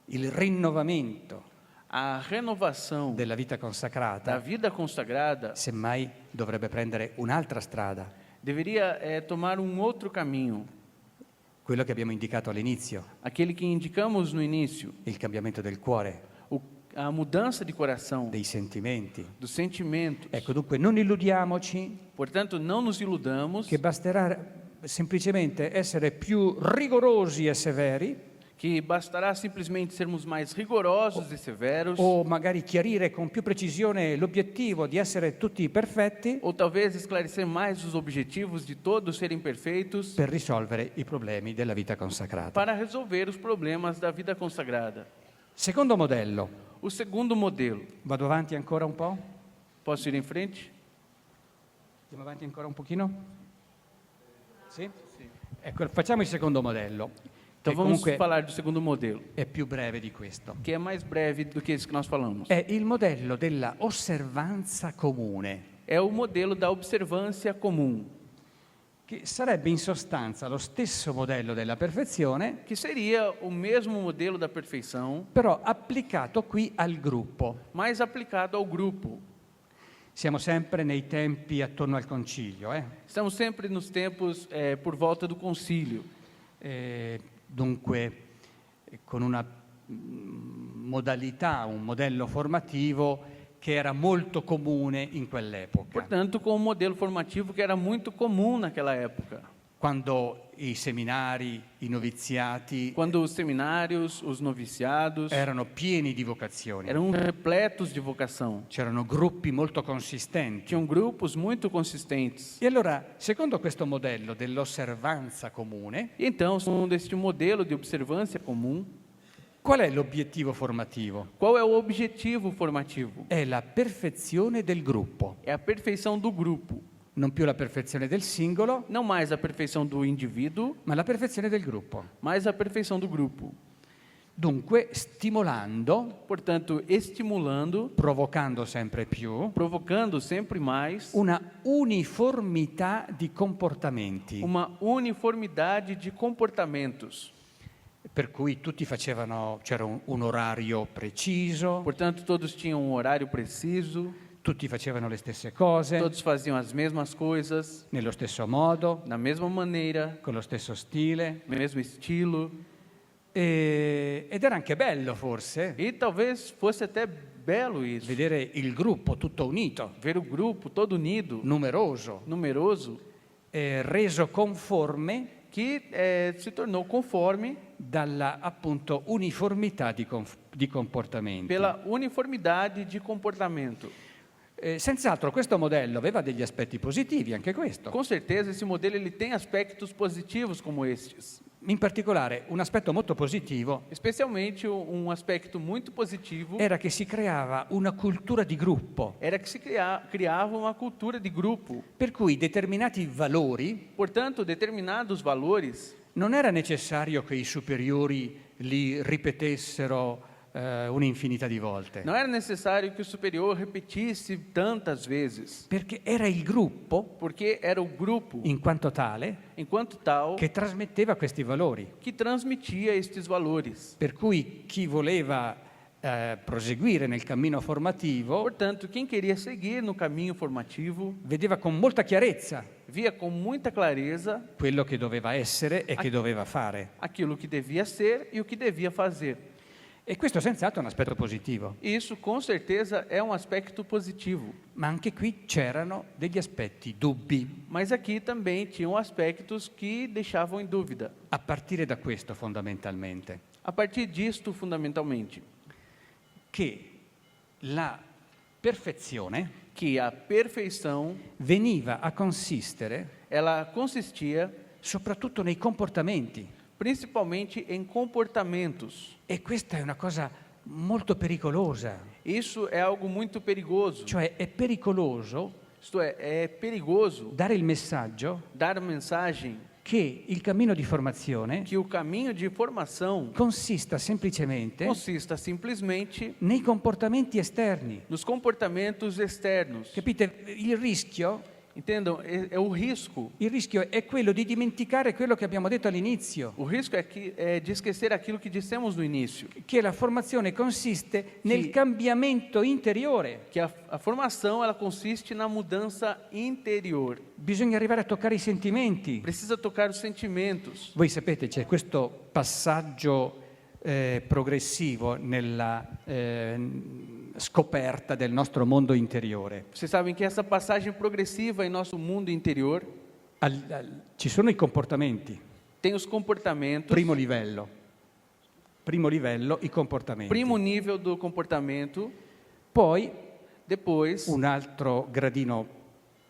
Il rinnovamento A renovação della vita da consacrata vida consagrada semmai dovrebbe prendere un'altra strada, deveria tomar outro caminho, quello che abbiamo indicato all'inizio, aquele que indicamos no início, il cambiamento del cuore, a mudança de coração, dei sentimenti. dos sentimentos. Ecco, dunque non illudiamoci Portanto, não nos iludamos che basterà semplicemente essere più rigorosi e severi que bastará simplesmente sermos mais rigorosos e severos, o magari chiarire con più precisione l'obiettivo di essere tutti perfetti ou talvez esclarecer mais os objetivos de todos serem perfeitos per risolvere i problemi della vita consacrata. para resolver os problemas da vida consagrada. Secondo modello, O segundo modelo, vado avanti ancora un po'? posso ir em frente? Andiamo avanti ancora un pochino? Sì? Ecco, facciamo il secondo modello, Então che vamos comunque falar do segundo modelo, è più breve di questo. que é mais breve do que esse que nós falamos. È il modello della osservanza comune, É o modelo da observância comum, che sarebbe in sostanza lo stesso modello della perfezione, que seria o mesmo modelo da perfeição, però applicato qui al gruppo. mas aplicado ao grupo. Siamo sempre nei tempi attorno al concilio, Estamos sempre nos tempos por volta do concílio. Dunque con una modalità, un modello formativo che era molto comune in quell'epoca, Portanto, com um modelo formativo que era muito comum naquela época. quando i seminari, i noviziati Quando os seminários, os noviciados erano pieni di vocazioni, eram repletos de vocação. c'erano gruppi molto consistenti. Tinham grupos muito consistentes. E allora, secondo questo modello dell'osservanza comune, E então, segundo este modelo de observância comum, qual è l'obiettivo formativo? qual é o objetivo formativo? È la perfezione del gruppo, É a perfeição do grupo. non più la perfezione del singolo, Não mais a perfeição do indivíduo, ma la perfezione del gruppo. mas a perfeição do grupo. Dunque, stimolando, Portanto, estimulando, provocando sempre più, provocando sempre mais una uniformità di comportamenti, uma uniformidade de comportamentos. per cui tutti facevano, c'era un orario preciso, Portanto, todos tinham um horário preciso, tutti facevano le stesse cose, todos faziam as mesmas coisas, nello stesso modo, da mesma maneira, con lo stesso stile, no mesmo estilo. ed era anche bello forse E talvez fosse até belo isso, vedere il gruppo tutto unito, ver o grupo todo unido, numeroso, numeroso, reso conforme que se tornou conforme dalla appunto uniformità di comportamenti. pela uniformidade de comportamento. Senz'altro questo modello aveva degli aspetti positivi, anche questo. Com certeza, esse modelo ele tem aspectos positivos como estes. In particolare un aspetto molto positivo Especialmente aspecto muito positivo era che si creava una cultura di gruppo, era que se criava uma cultura de grupo. per cui determinati valori Portanto, determinados valores non era necessario che i superiori li ripetessero un'infinità di volte, não era necessário que o superior repetisse tantas vezes, perché era il gruppo, porque era o grupo, in quanto tale, enquanto tal, che trasmetteva questi valori. que transmitia estes valores. Per cui chi voleva proseguire nel cammino formativo Portanto, quem queria seguir no caminho formativo vedeva con molta chiarezza via com muita clareza quello che doveva essere e che doveva fare. aquilo que devia ser e o que devia fazer. E questo senz'altro è un aspetto positivo, E isso, com certeza, é um aspecto positivo. ma anche qui c'erano degli aspetti dubbi, Mas aqui também tinham aspectos que deixavam em dúvida. a partire da questo fondamentalmente, A partir disto, fundamentalmente, che la perfezione que a perfeição, veniva a consistere ela consistia soprattutto nei comportamenti, principalmente em comportamentos. e questa è una cosa molto pericolosa, Isso é algo muito perigoso. cioè è pericoloso Isto é perigoso dare il messaggio dar a mensagem che il cammino di formazione que o caminho de formação consista semplicemente consista simplesmente nei comportamenti esterni. nos comportamentos externos. Capite? Il rischio Entendam? É o risco. Il rischio è quello di dimenticare quello che abbiamo detto all'inizio, O risco é de esquecer aquilo que dissemos no início, che la formazione consiste nel Sì. cambiamento interiore. que a formação ela consiste na mudança interior. Bisogna arrivare a toccare i sentimenti. Precisa tocar os sentimentos. Voi sapete, c'è questo passaggio progressivo nella scoperta del nostro mondo interiore. Vocês sabem que essa passagem progressiva em nosso mundo interior Ci sono i comportamenti, tem os comportamentos. primo livello, i comportamenti. Primo nível do comportamento. Poi Depois un altro gradino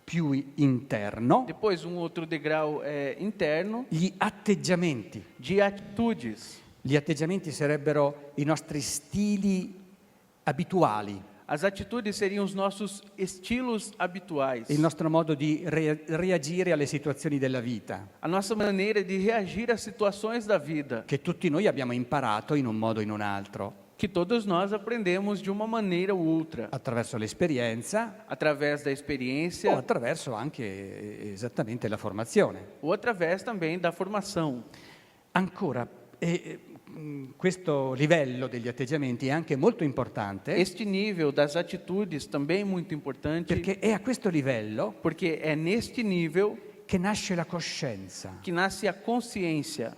più interno, depois outro degrau interno gli atteggiamenti. de atitudes. Gli atteggiamenti sarebbero i nostri stili abituali, As atitudes seriam os nossos estilos habituais. il nostro modo di reagire alle situazioni della vita, A nossa maneira de reagir às situações da vida, che tutti noi abbiamo imparato in un modo o in un altro, que todos nós aprendemos de uma maneira ou outra, attraverso l'esperienza através da o experiência attraverso anche esattamente la formazione. ou através também da formação. Ancora, questo livello degli atteggiamenti è anche molto importante Este nível das atitudes também é muito importante, perché è a questo livello porque é neste nível che nasce la coscienza, que nasce a consciência,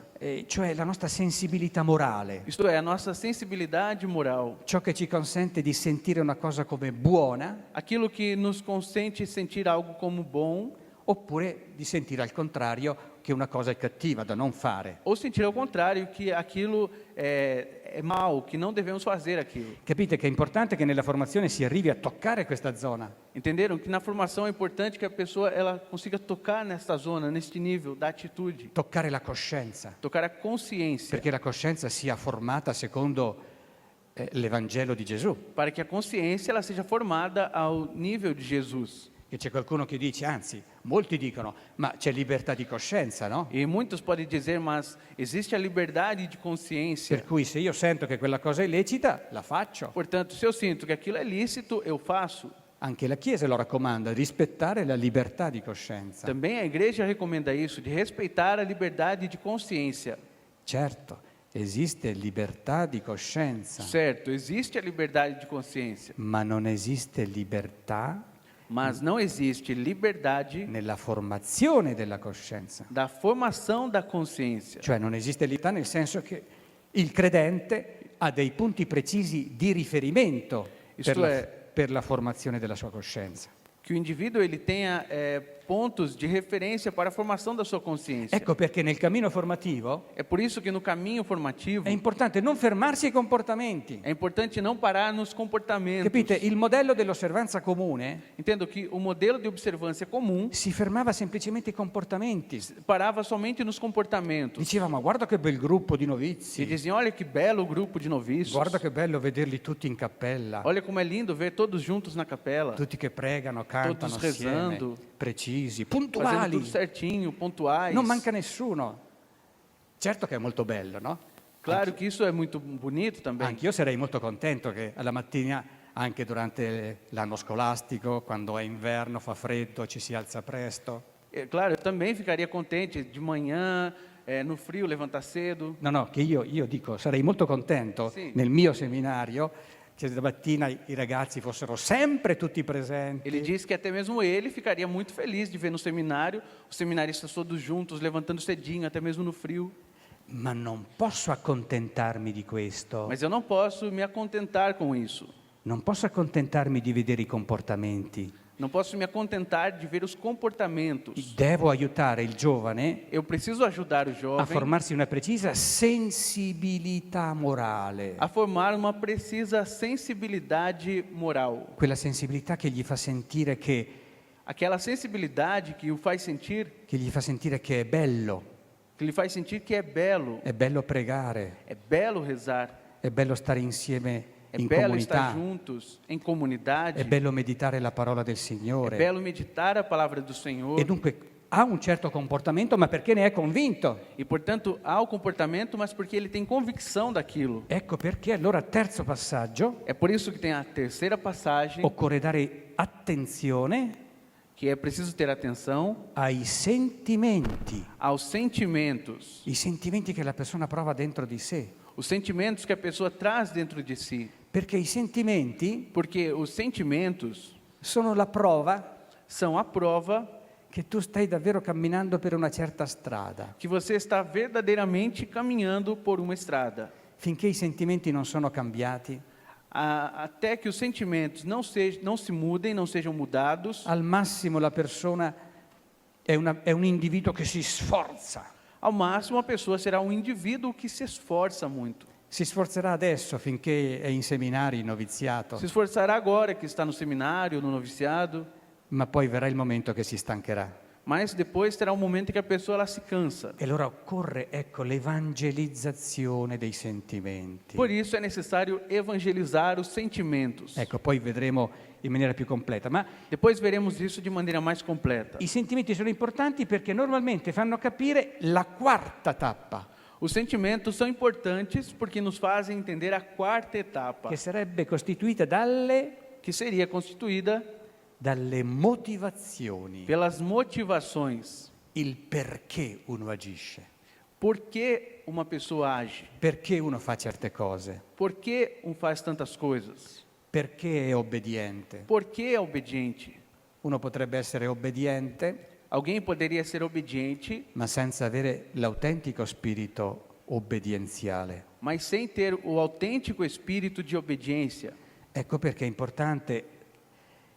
cioè la nostra sensibilità morale, isto é, a nossa sensibilidade moral, ciò che ci consente di sentire una cosa come buona aquilo que nos consente sentir algo como bom, oppure di sentire al contrario che una cosa è cattiva da non fare. ou sentir ao contrário, que aquilo é mal, que não devemos fazer aquilo. Capite che è importante che nella formazione si arrivi a toccare questa zona, Entenderam? Que na formação é importante que a pessoa ela consiga tocar nesta zona, neste nível da atitude, toccare la coscienza, tocar a consciência, perché la coscienza sia formata secondo l'Evangelo di Gesù. para que a consciência ela seja formada ao nível de Jesus. Che c'è qualcuno che dice, anzi, molti dicono, ma c'è libertà di coscienza, no? E muitos podem dizer, mas existe a liberdade de consciência. Per cui se io sento che quella cosa è illecita, la faccio. Portanto, se eu sinto que aquilo é lícito, eu faço. Anche la Chiesa lo raccomanda, rispettare la libertà di coscienza. Também a igreja recomenda isso, de respeitar a liberdade de consciência. Certo, esiste libertà di coscienza, Certo, existe a liberdade de consciência, ma non esiste libertà mas não existe liberdade nella formazione della coscienza. da formação da consciência. Cioè non esiste libertà nel senso che il credente ha dei punti precisi di riferimento Isto è, per la formazione della sua coscienza. que o indivíduo ele tenha pontos de referência para a formação da sua consciência. Ecco perché nel cammino formativo É por isso que no caminho formativo è importante non fermarsi ai comportamenti. é importante não parar nos comportamentos. Capite? Il modello dell'osservanza comune Entendo que o modelo de observância comum si fermava semplicemente ai comportamenti. parava somente nos comportamentos. Diceva, ma guarda che bel gruppo di E novizi, diziam, olha que belo grupo de noviços. guarda che bello vederli tutti in cappella, Olha como é lindo ver todos juntos na capela, tutti che pregano, cantano todos assieme, rezando, precisi, fazendo puntuali, tudo certinho, pontuais. non manca nessuno. Certo che è molto bello, no? Claro que isso é muito bonito também. Anch'io sarei molto contento che alla mattina, anche durante l'anno scolastico, quando è inverno, fa freddo, ci si alza presto. É, claro, eu também ficaria contente de manhã, no frio, levantar cedo. No, che io dico, sarei molto contento Sì. nel mio seminario che stamattina i ragazzi fossero sempre tutti presenti. Ele disse que até mesmo ele ficaria muito feliz de ver no seminário os seminaristas todos juntos, levantando cedinho, até mesmo no frio. Ma non posso accontentarmi di questo, Mas eu não posso me acontentar com isso. non posso accontentarmi di vedere i comportamenti. Não posso me acontentar de ver os comportamentos. Devo aiutare il giovane Eu preciso ajudar o a jovem formarsi una precisa sensibilità morale, a formar uma precisa sensibilidade moral. quella sensibilità che gli fa sentire che Aquela sensibilidade que o faz sentir, gli fa sentire che que lhe faz sentir que é belo è bello pregare, rezar, è bello stare insieme É in belo estar comunità, juntos, em comunidade. è bello meditare la parola del É Signore. belo meditar a palavra do Senhor. E dunque ha un certo comportamento, ma perché ne è convinto. E, portanto, há o comportamento, mas porque ele tem convicção daquilo. Ecco perché allora, terzo passaggio, É por isso que tem a terceira passagem, occorre dare attenzione que é preciso ter atenção ai sentimenti, aos sentimentos. i sentimenti che la persona prova dentro di sé. Os sentimentos que a pessoa traz dentro de si. Perché i sentimenti Porque os sentimentos sono la prova são a prova che tu stai davvero camminando per una certa strada. que você está verdadeiramente caminhando por uma estrada. Finché i sentimenti non sono cambiati, Até que os sentimentos não se mudem, não sejam mudados, al massimo la persona è un individuo che si sforza. ao máximo a pessoa será um indivíduo que se esforça muito. Si sforzerà adesso finché è in seminari, in noviziato, Se esforçará agora que está no seminário, no noviciado, ma poi verrà il momento che si stancherà. mas depois terá um momento em que a pessoa ela se cansa. E allora occorre, ecco, l'evangelizzazione dei sentimenti. Por isso é necessário evangelizar os sentimentos. Ecco, poi vedremo in maniera più completa, ma Depois veremos isso de maneira mais completa. i sentimenti sono importanti perché normalmente fanno capire la quarta tappa, Os sentimentos são importantes porque nos fazem entender a quarta etapa, che sarebbe costituita que seria constituída dalle motivazioni, pelas motivações. il perché uno agisce, Por que uma pessoa age? perché uno fa certe cose, Por que faz tantas coisas? perché è obbediente. Por que é obediente? Uno potrebbe essere obbediente, Alguém poderia ser obediente, ma senza avere l'autentico spirito obbedienziale. mas sem ter o autêntico espírito de obediência. Ecco perché è importante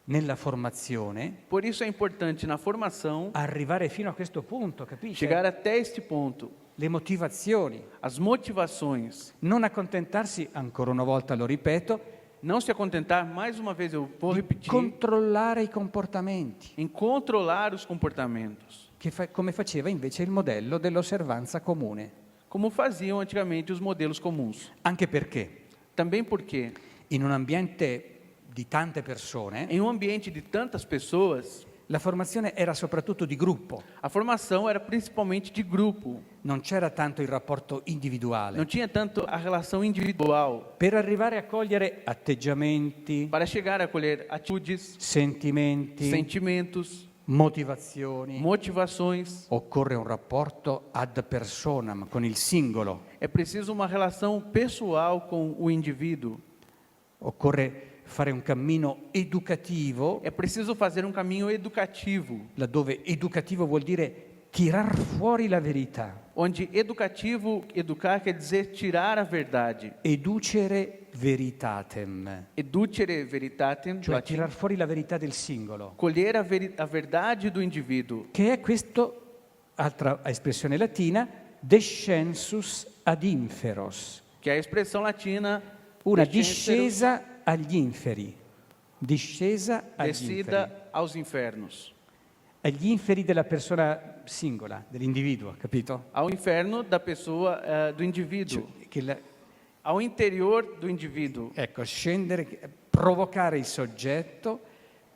nella formazione Por isso é importante na formação arrivare fino a questo punto, capisci? chegar até este ponto. Le motivazioni, As motivações. non accontentarsi, ancora una volta lo ripeto, Não se acontentar, mais uma vez eu vou di repetir, controllare i comportamenti, em controlar os comportamentos, come faceva invece il modello dell'osservanza comune. como faziam antigamente os modelos comuns. Anche perché Também porque, in un ambiente di tante persone, em um ambiente de tantas pessoas, la formazione era soprattutto di gruppo, a formação era principalmente de grupo, non c'era tanto il rapporto individuale. não tinha tanto a relação individual. Per arrivare a cogliere atteggiamenti, Para chegar a colher atitudes, sentimenti, sentimentos, motivazioni, motivações, occorre un rapporto ad personam, con il singolo. é preciso uma relação pessoal com o indivíduo. Occorre fare un cammino educativo, É preciso fazer um caminho educativo, laddove educativo vuol dire tirar fuori la verità, onde educar quer dizer tirar a verdade. educere veritatem, Educere veritatem, cioè latim, tirar fuori la verità del singolo, colher a verdade do indivíduo, che è questo, altra espressione latina, descensus ad inferos, que é a expressão latina una descendere, discesa agli inferi, discesa agli inferi, descida aos infernos, agli inferi della persona singola, dell'individuo, capito? ao inferno da pessoa, do indivíduo, ao interior do indivíduo. Ecco, scendere, provocare il soggetto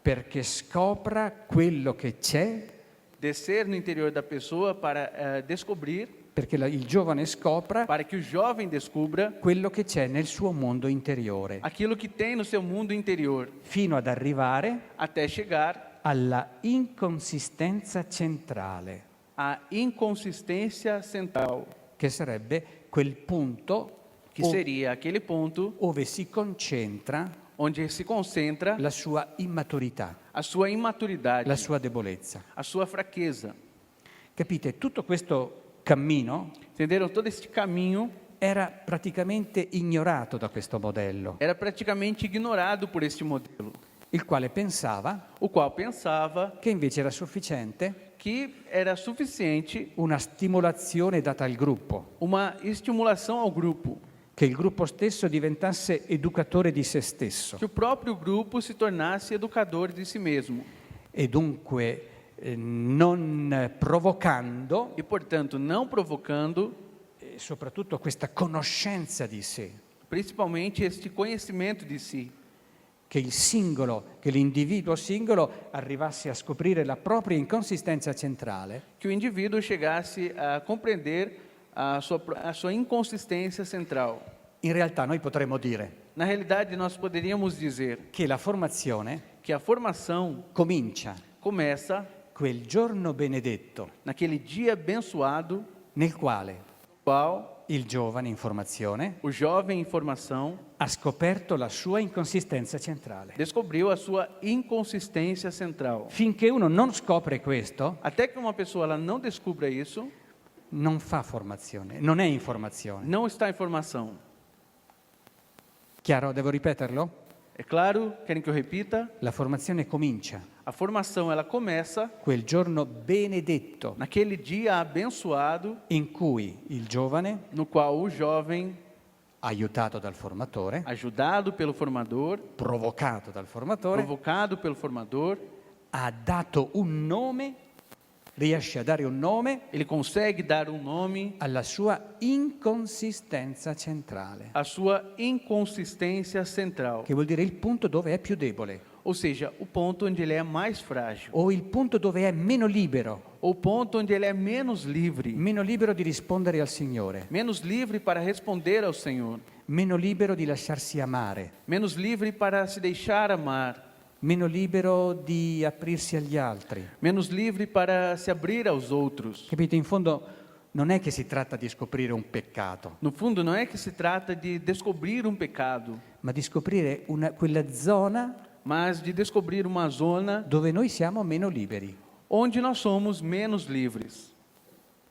perché scopra quello che c'è, Descer no interior da pessoa para descobrir, perché il giovane scopra para que o jovem descubra quello che c'è nel suo mondo interiore, aquilo que tem no seu mundo interior, fino ad arrivare até chegar alla inconsistenza centrale, à inconsistência central, che sarebbe quel punto que seria aquele ponto dove si concentra onde se concentra la sua immaturità, a sua imaturidade, la sua debolezza. a sua fraqueza. Capite? Tutto questo cammino Entenderam? Todo este caminho era praticamente ignorato da questo modello, era praticamente ignorado por este modelo, il quale pensava o qual pensava che invece era sufficiente que era suficiente una stimolazione data al gruppo, uma estimulação ao grupo, che il gruppo stesso diventasse educatore di se stesso que o próprio grupo se tornasse educador de si mesmo e dunque non provocando e, portanto, não provocando soprattutto questa conoscenza di sé. principalmente este conhecimento de si, che l'individuo singolo arrivasse a scoprire la propria inconsistenza centrale que o indivíduo chegasse a compreender a sua inconsistência central. In realtà noi potremmo dire Na realidade, nós poderíamos dizer che la formazione que a formação comincia começa quel giorno benedetto naquele dia abençoado, nel quale no qual il giovane in formazione o jovem em formação ha scoperto la sua inconsistenza centrale. descobriu a sua inconsistência central. Finché uno non scopre questo, Até que uma pessoa ela não descubra isso, non fa formazione, non è informazione. não está em formação. Chiaro? Devo ripeterlo? É claro, querem que eu repita? La formazione comincia A formação ela começa quel giorno benedetto naquele dia abençoado, in cui il giovane, no qual o jovem, aiutato dal formatore, ajudado pelo formador, provocato dal formatore, provocado pelo formador, ha dato un nome, riesce a dare un nome ele consegue dar um nome alla sua inconsistenza centrale, à sua inconsistência central, che vuol dire il punto dove è più debole, ou seja, o ponto onde ele é mais frágil, o il punto dove è meno libero, ou o ponto onde ele é menos livre di rispondere al Signore, menos livre para responder ao Senhor, meno libero di lasciarsi amare, menos livre para se deixar amar, meno libero di aprirsi agli altri. menos livre para se abrir aos outros. Capite? In fondo non è che si tratta di scoprire un peccato, No fundo, não é que se trata de descobrir um pecado, ma di scoprire quella zona mas de descobrir uma zona dove noi siamo meno liberi. onde nós somos menos livres.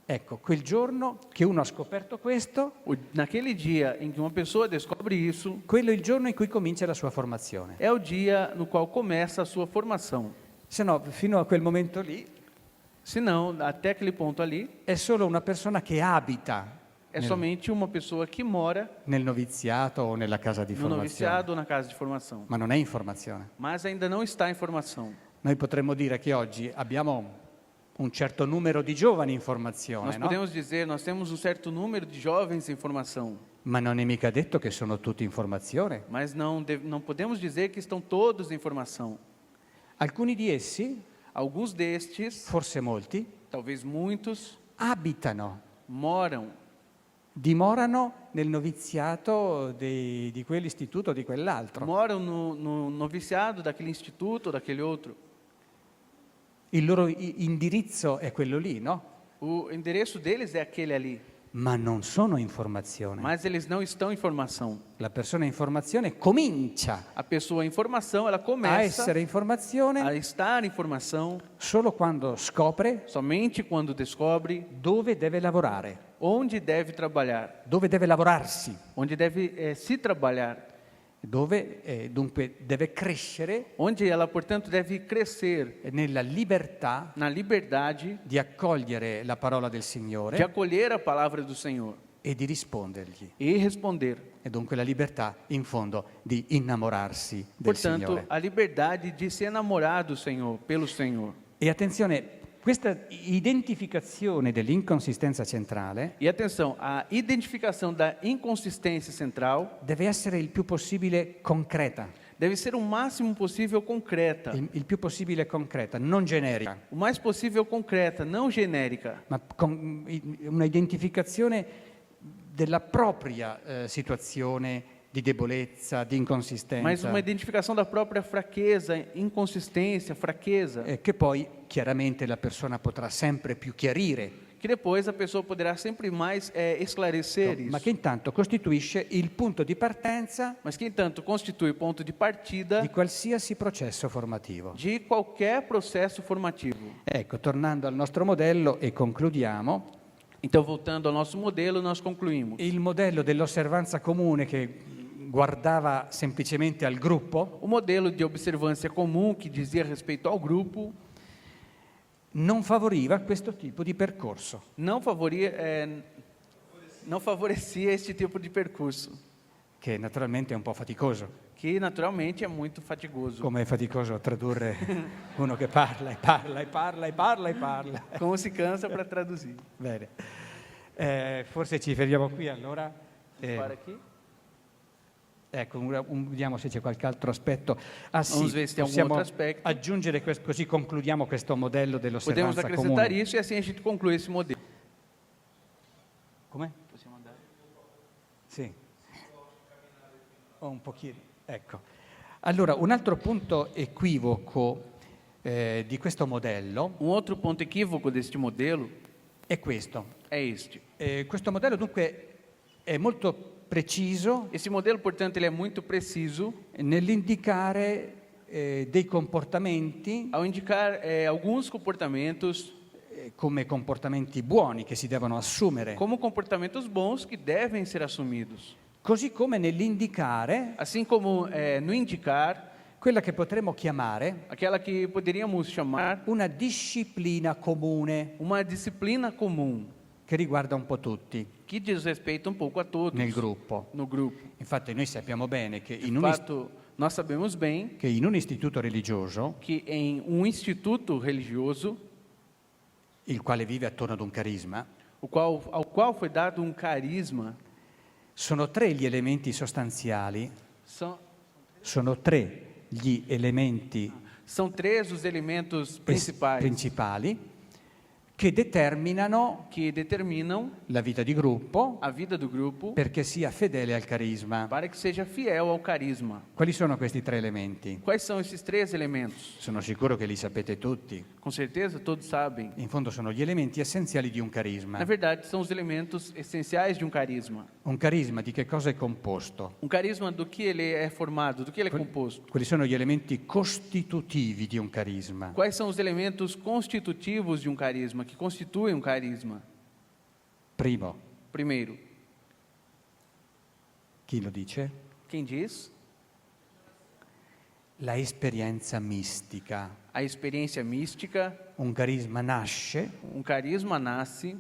Ecco, quel giorno che uno ha scoperto questo, Naquele dia em que uma pessoa descobre isso, quello è il giorno in cui comincia la sua formazione. é o dia no qual começa a sua formação. Se no, fino a quel momento lì, Se não, até aquele ponto ali, è solo una persona che abita é somente uma pessoa que mora nel noviziato o nella casa di no formazione, noviciado ou na casa de formação, ma non è informazione. mas ainda não está em formação. Noi potremmo dire che oggi abbiamo un certo numero di giovani in formazione, Nós no? podemos dizer, nós temos um certo número de jovens em formação, Ma non è mica detto che sono tutti in formazione. mas não podemos dizer que estão todos em formação. Alcuni di essi, Alguns destes, forse molti, talvez muitos, abitano, dimorano nel noviziato di quell'istituto o di quell'altro. moram no noviciado daquele instituto ou daquele outro. Il loro indirizzo è quello lì, no? O endereço deles é aquele ali, Ma non sono in formazione. mas eles não estão em formação. La persona in formazione comincia A pessoa em formação, ela a começa essere in formazione a estar em formação solo quando scopre somente quando descobre dove deve lavorare, onde deve trabalhar, dove deve lavorarsi, onde deve se trabalhar, dove dunque deve crescere onde ela, portanto, deve crescer nella libertà na liberdade di accogliere la parola del de Signore acolher a palavra do Senhor e di rispondergli. e responder. E dunque la libertà, in fondo, di innamorarsi del Portanto, Signore. a liberdade de se enamorar do Senhor, pelo Senhor. E attenzione, questa identificazione dell'inconsistenza centrale E atenção, a identificação da inconsistência central deve essere il più possibile concreta, deve ser o máximo possível concreta, il più possibile concreta, non generica, o mais possível concreta, não genérica, ma con una identificazione della propria situazione di debolezza, di mas inconsistenza, uma identificação da própria fraqueza, inconsistência, fraqueza, che poi chiaramente la persona potrà sempre più chiarire, que depois a pessoa poderá sempre mais esclarecer ma isso, che intanto costituisce il punto di partenza mas que, entanto, constitui ponto de partida di qualsiasi processo formativo. de qualquer processo formativo. Ecco, tornando al nostro modello e concludiamo, Então, voltando ao nosso modelo, nós concluímos. il modello dell'osservanza comune che guardava semplicemente al gruppo O modelo de observância comum que dizia respeito ao grupo non favoriva questo tipo di percorso. não favorecia este tipo de percurso, Che naturalmente è un po' faticoso, que naturalmente é muito fatigoso. come è faticoso tradurre uno che parla e parla e parla e parla e parla. Como se cansa para traduzir. Bene, forse ci fermiamo qui allora. Para aqui. Ecco, vediamo se c'è qualche altro aspetto. Ah sì, Vamos ver se tem algum possiamo outro aspecto. aggiungere questo, così concludiamo questo modello Podemos dell'osservanza acrescentar comune. isso e assim a gente conclui esse modelo. Come? Sì. Un pochino, ecco. Allora, un altro punto equivoco di questo modello Outro ponto equívoco deste modelo è questo. é este. Questo modello dunque è molto preciso Esse modelo, portanto, ele é muito preciso nell'indicare dei comportamenti ao indicar alguns comportamentos come comportamenti buoni che si devono assumere, como comportamentos bons que devem ser assumidos. così come nell'indicare Assim como no indicar quella che potremmo chiamare aquela que poderíamos chamar una disciplina comune uma disciplina comum, che riguarda un po' tutti que diz respeito um pouco a todos nel gruppo. no grupo. Infatti noi sappiamo bene che De in fato, nós sabemos bem un istituto religioso, que em um instituto religioso, il quale vive attorno ad un carisma, ao qual foi dado um carisma, sono tre gli elementi sostanziali, sono tre gli elementi são três os elementos principais principali che determinano que determinam la vita di gruppo a vida do grupo perché sia fedele al carisma. para que seja fiel ao carisma. Quali sono questi tre elementi? Quais são esses três elementos? Sono sicuro che li sapete tutti. Com certeza todos sabem. In fondo sono gli elementi essenziali di un carisma. Na verdade, são os elementos essenciais de um carisma. Un carisma di che cosa è composto? Um carisma do que ele é formado, do que ele é composto. Quali sono gli elementi costitutivi di un carisma? Quais são os elementos constitutivos de um carisma, que constituem um carisma? Primo, Primeiro, chi lo dice? quem diz? La esperienza mistica. A experiência mística. Un carisma nasce Um carisma nasce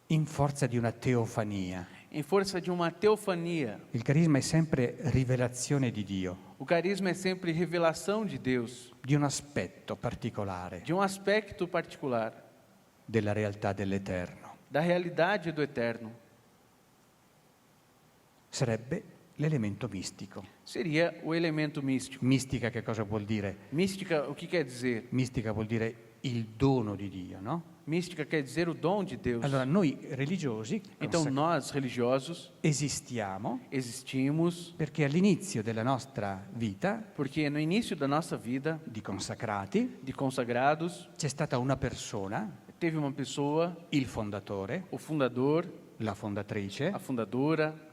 in forza di una teofania. em força de uma teofania. Il carisma è sempre rivelazione di Dio, O carisma é sempre revelação de Deus, di un aspetto particolare de um aspecto particular della realtà dell'eterno. da realidade do eterno. Sarebbe l'elemento mistico. Seria o elemento místico. Mistica che cosa vuol dire? Mística, o que quer dizer? Mistica vuol dire il dono di Dio, no? Mística quer dizer o dom de Deus. Allora noi religiosi Então nós, religiosos, esistiamo existimos perché all'inizio della nostra vita porque no início da nossa vida di consacrati de consagrados, c'è stata una persona, teve uma pessoa, il fondatore, o fundador, la fondatrice, a fundadora,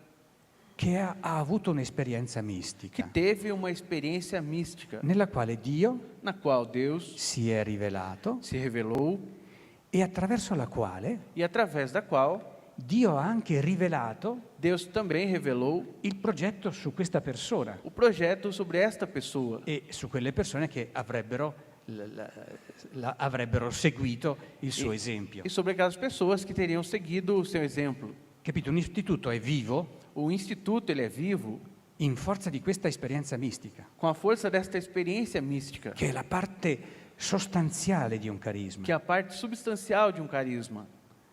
che ha avuto un'esperienza que mistica teve uma experiência mística, nella quale Dio na qual Deus si è rivelato se revelou e attraverso la quale e através da qual Dio ha anche rivelato Deus também revelou il progetto su questa persona o projeto sobre esta pessoa e su quelle persone che avrebbero avrebbero seguito il suo esempio. e sobre aquelas pessoas que teriam seguido o seu exemplo. Capito? Un istituto è vivo O instituto ele é vivo in forza di questa esperienza mistica, com a força desta experiência mística, che è la parte sostanziale di un carisma, que é a parte substancial de um carisma,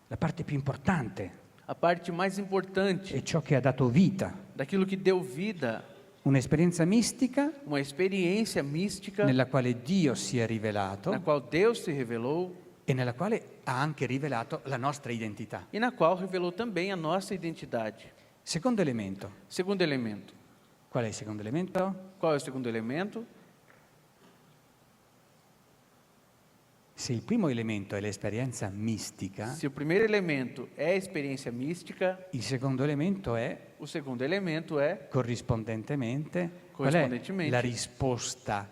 la parte più importante, a parte mais importante è ciò che ha dato vita. daquilo que deu vida, Un'esperienza mistica uma experiência mística nella quale Dio si è rivelato na qual Deus se revelou e nella quale ha anche rivelato la nostra identità. e na qual revelou também a nossa identidade. Secondo elemento. Segundo elemento. Qual è il secondo elemento? Qual é o segundo elemento? Se il primo elemento è l'esperienza mistica, Se o primeiro elemento é a experiência mística, il secondo elemento è, o segundo elemento é corrispondentemente, qual è Corrispondentemente. la risposta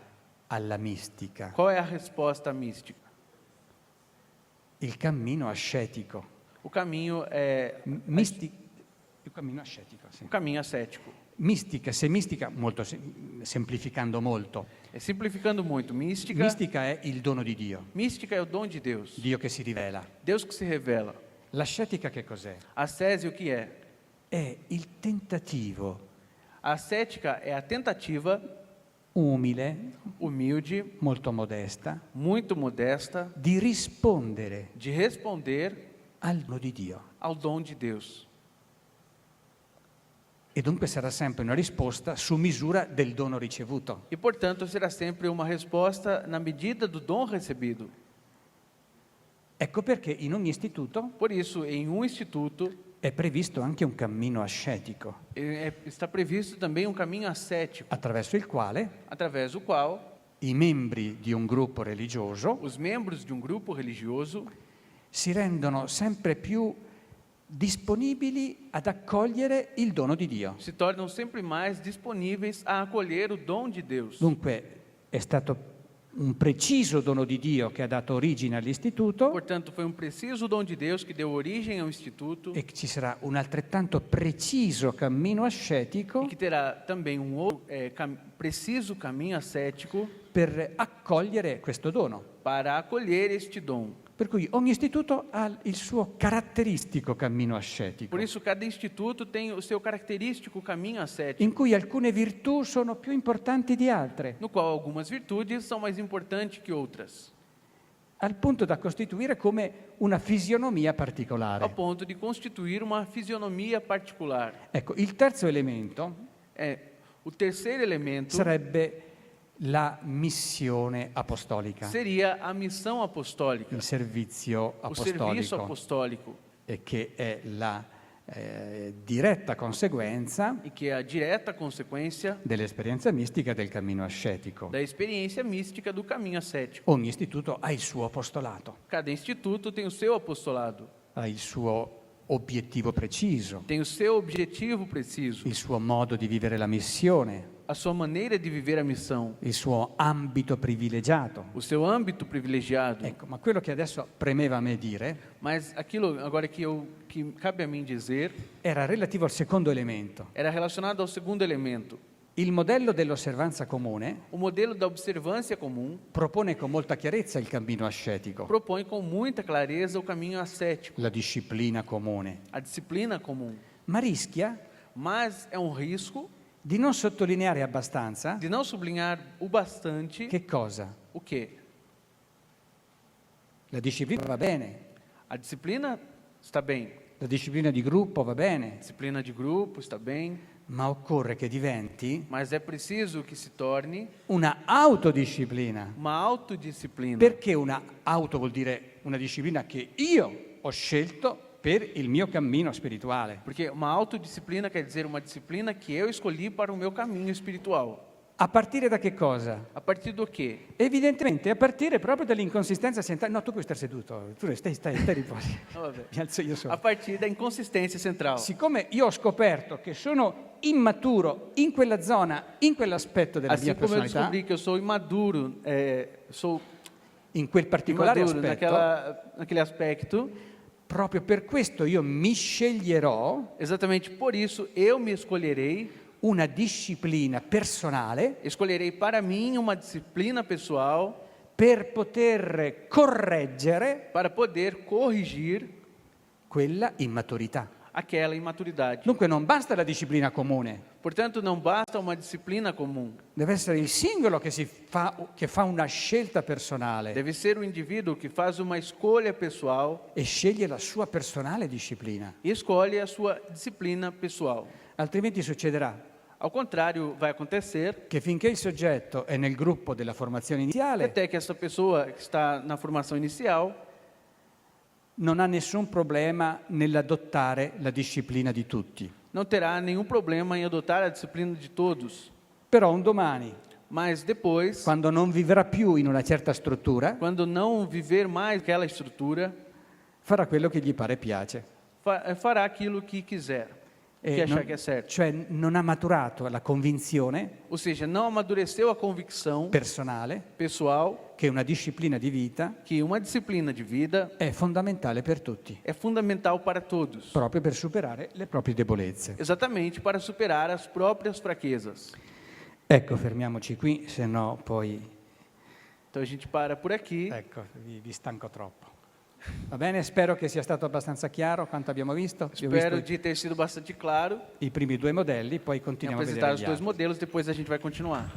alla mistica? qual é a resposta mística? Il cammino ascetico. O caminho é Il cammino ascetico, sì. o caminho ascético. Mistica, se mistica, molto semplificando molto, Simplificando muito, mística. mistica è il dono di Dio, Mística é o dom de Deus. Dio che si rivela. Deus que se revela. L'ascetica che cos'è? A ascese o que é? È il tentativo A ascética é a tentativa umile, humilde, molto modesta, muito modesta, di rispondere de responder al dono di Dio. ao dom de Deus. e dunque sarà sempre una risposta su misura del dono ricevuto. E, portanto, será sempre uma resposta na medida do dom recebido. Ecco perché in ogni istituto Por isso, em um instituto, è previsto anche un cammino ascetico, está previsto também um caminho ascético, attraverso il quale através do qual i membri di un gruppo religioso os membros de um grupo religioso si rendono sempre più disponibili ad accogliere il dono di Dio. se tornam sempre mais disponíveis a acolher o dom de Deus. Dunque è stato un preciso dono di Dio che ha dato origine all'istituto Portanto, foi um preciso dom de Deus que deu origem ao instituto e ci sarà un altrettanto preciso cammino ascetico e que terá também um outro preciso caminho ascético per accogliere questo dono. para acolher este dom. Per cui ogni istituto ha il suo caratteristico cammino ascetico, Por isso, cada instituto tem o seu característico caminho ascético, in cui alcune virtù sono più importanti di altre, no qual algumas virtudes são mais importantes que outras, al punto da costituire come una fisionomia ao particolare. ponto de constituir uma fisionomia particular. Ecco, il terzo elemento O terceiro elemento sarebbe la missione apostolica, seria a missão apostólica, il servizio o serviço apostolico, apostólico, e che è la diretta conseguenza e que é a direta consequência dell'esperienza mistica del cammino ascetico. da experiência mística do caminho ascético. Ogni istituto ha il suo apostolato, Cada instituto tem o seu apostolado, ha il suo obiettivo preciso, tem o seu objetivo preciso, il suo modo di vivere la missione, a sua maneira de viver a missão, il suo ambito privilegiato. o seu âmbito privilegiado. Ecco, ma quello che adesso premeva a me dire Mas aquilo agora que cabe a mim dizer era relativo al secondo elemento. era relacionado ao segundo elemento. Il modello dell'osservanza comune O modelo da observância comum propone con molta chiarezza il cammino ascetico, propõe com muita clareza o caminho ascético, la disciplina comune, a disciplina comum, ma rischia mas é um risco di non sottolineare abbastanza de não sublinhar o bastante che cosa? o quê? La disciplina va bene, A disciplina está bem, la disciplina di gruppo va bene, disciplina de grupo está bem, ma occorre che diventi mas é preciso que se torne una autodisciplina. uma autodisciplina. Perché una auto vuol dire una disciplina che io ho scelto per il mio cammino spirituale. Porque uma autodisciplina quer dizer uma disciplina que eu escolhi para o meu caminho espiritual. A partire da che cosa? A partir do quê? Evidentemente a partire proprio dall'inconsistenza centrale. No, tu puoi stare seduto, tu stai riposi. Ah, vabbè. Mi alzo io solo. A partir da inconsistência central. Siccome io ho scoperto che sono immaturo in quella zona, in quell'aspetto della Assim mia como eu personalità, descobri que eu sou imaduro, sou in quel particolare imaduro aspetto, naquele aspecto, proprio per questo io mi sceglierò exatamente por isso eu me escolherei una disciplina personale para mim uma disciplina pessoal per poter correggere para poder corrigir quella immaturità. aquela imaturidade. Dunque non basta la disciplina comune, Portanto, não basta uma disciplina comum. deve essere il singolo che fa una scelta personale Deve ser o indivíduo que faz uma escolha pessoal e sceglie la sua personale disciplina, e escolhe a sua disciplina pessoal. altrimenti succederà Ao contrário, vai acontecer che finché il soggetto è nel gruppo della formazione iniziale até que essa pessoa que está na formação inicial non ha nessun problema nell'adottare la disciplina di tutti. não terá nenhum problema em adotar a disciplina de todos. Però un domani, Mas depois, quando non vivrà più in una certa struttura, quando não viver mais aquela estrutura, farà quello che gli pare e piace. fará aquilo que quiser, que achar que é certo. Cioè non ha maturato la convinzione Ou seja, não amadureceu a convicção personale pessoal che una disciplina di vita que uma disciplina de vida è fondamentale per tutti, é fundamental para todos, proprio per superare le proprie debolezze. exatamente para superar as próprias fraquezas. Ecco, fermiamoci qui, se no poi Então a gente para por aqui. ecco, vi stanco troppo. Va bene, spero che sia stato abbastanza chiaro quanto abbiamo visto. Abbiamo Espero visto de ter sido bastante claro i primi due modelli, poi em continuiamo a apresentar vedere os gli dois altri. modelos, depois a gente vai continuar.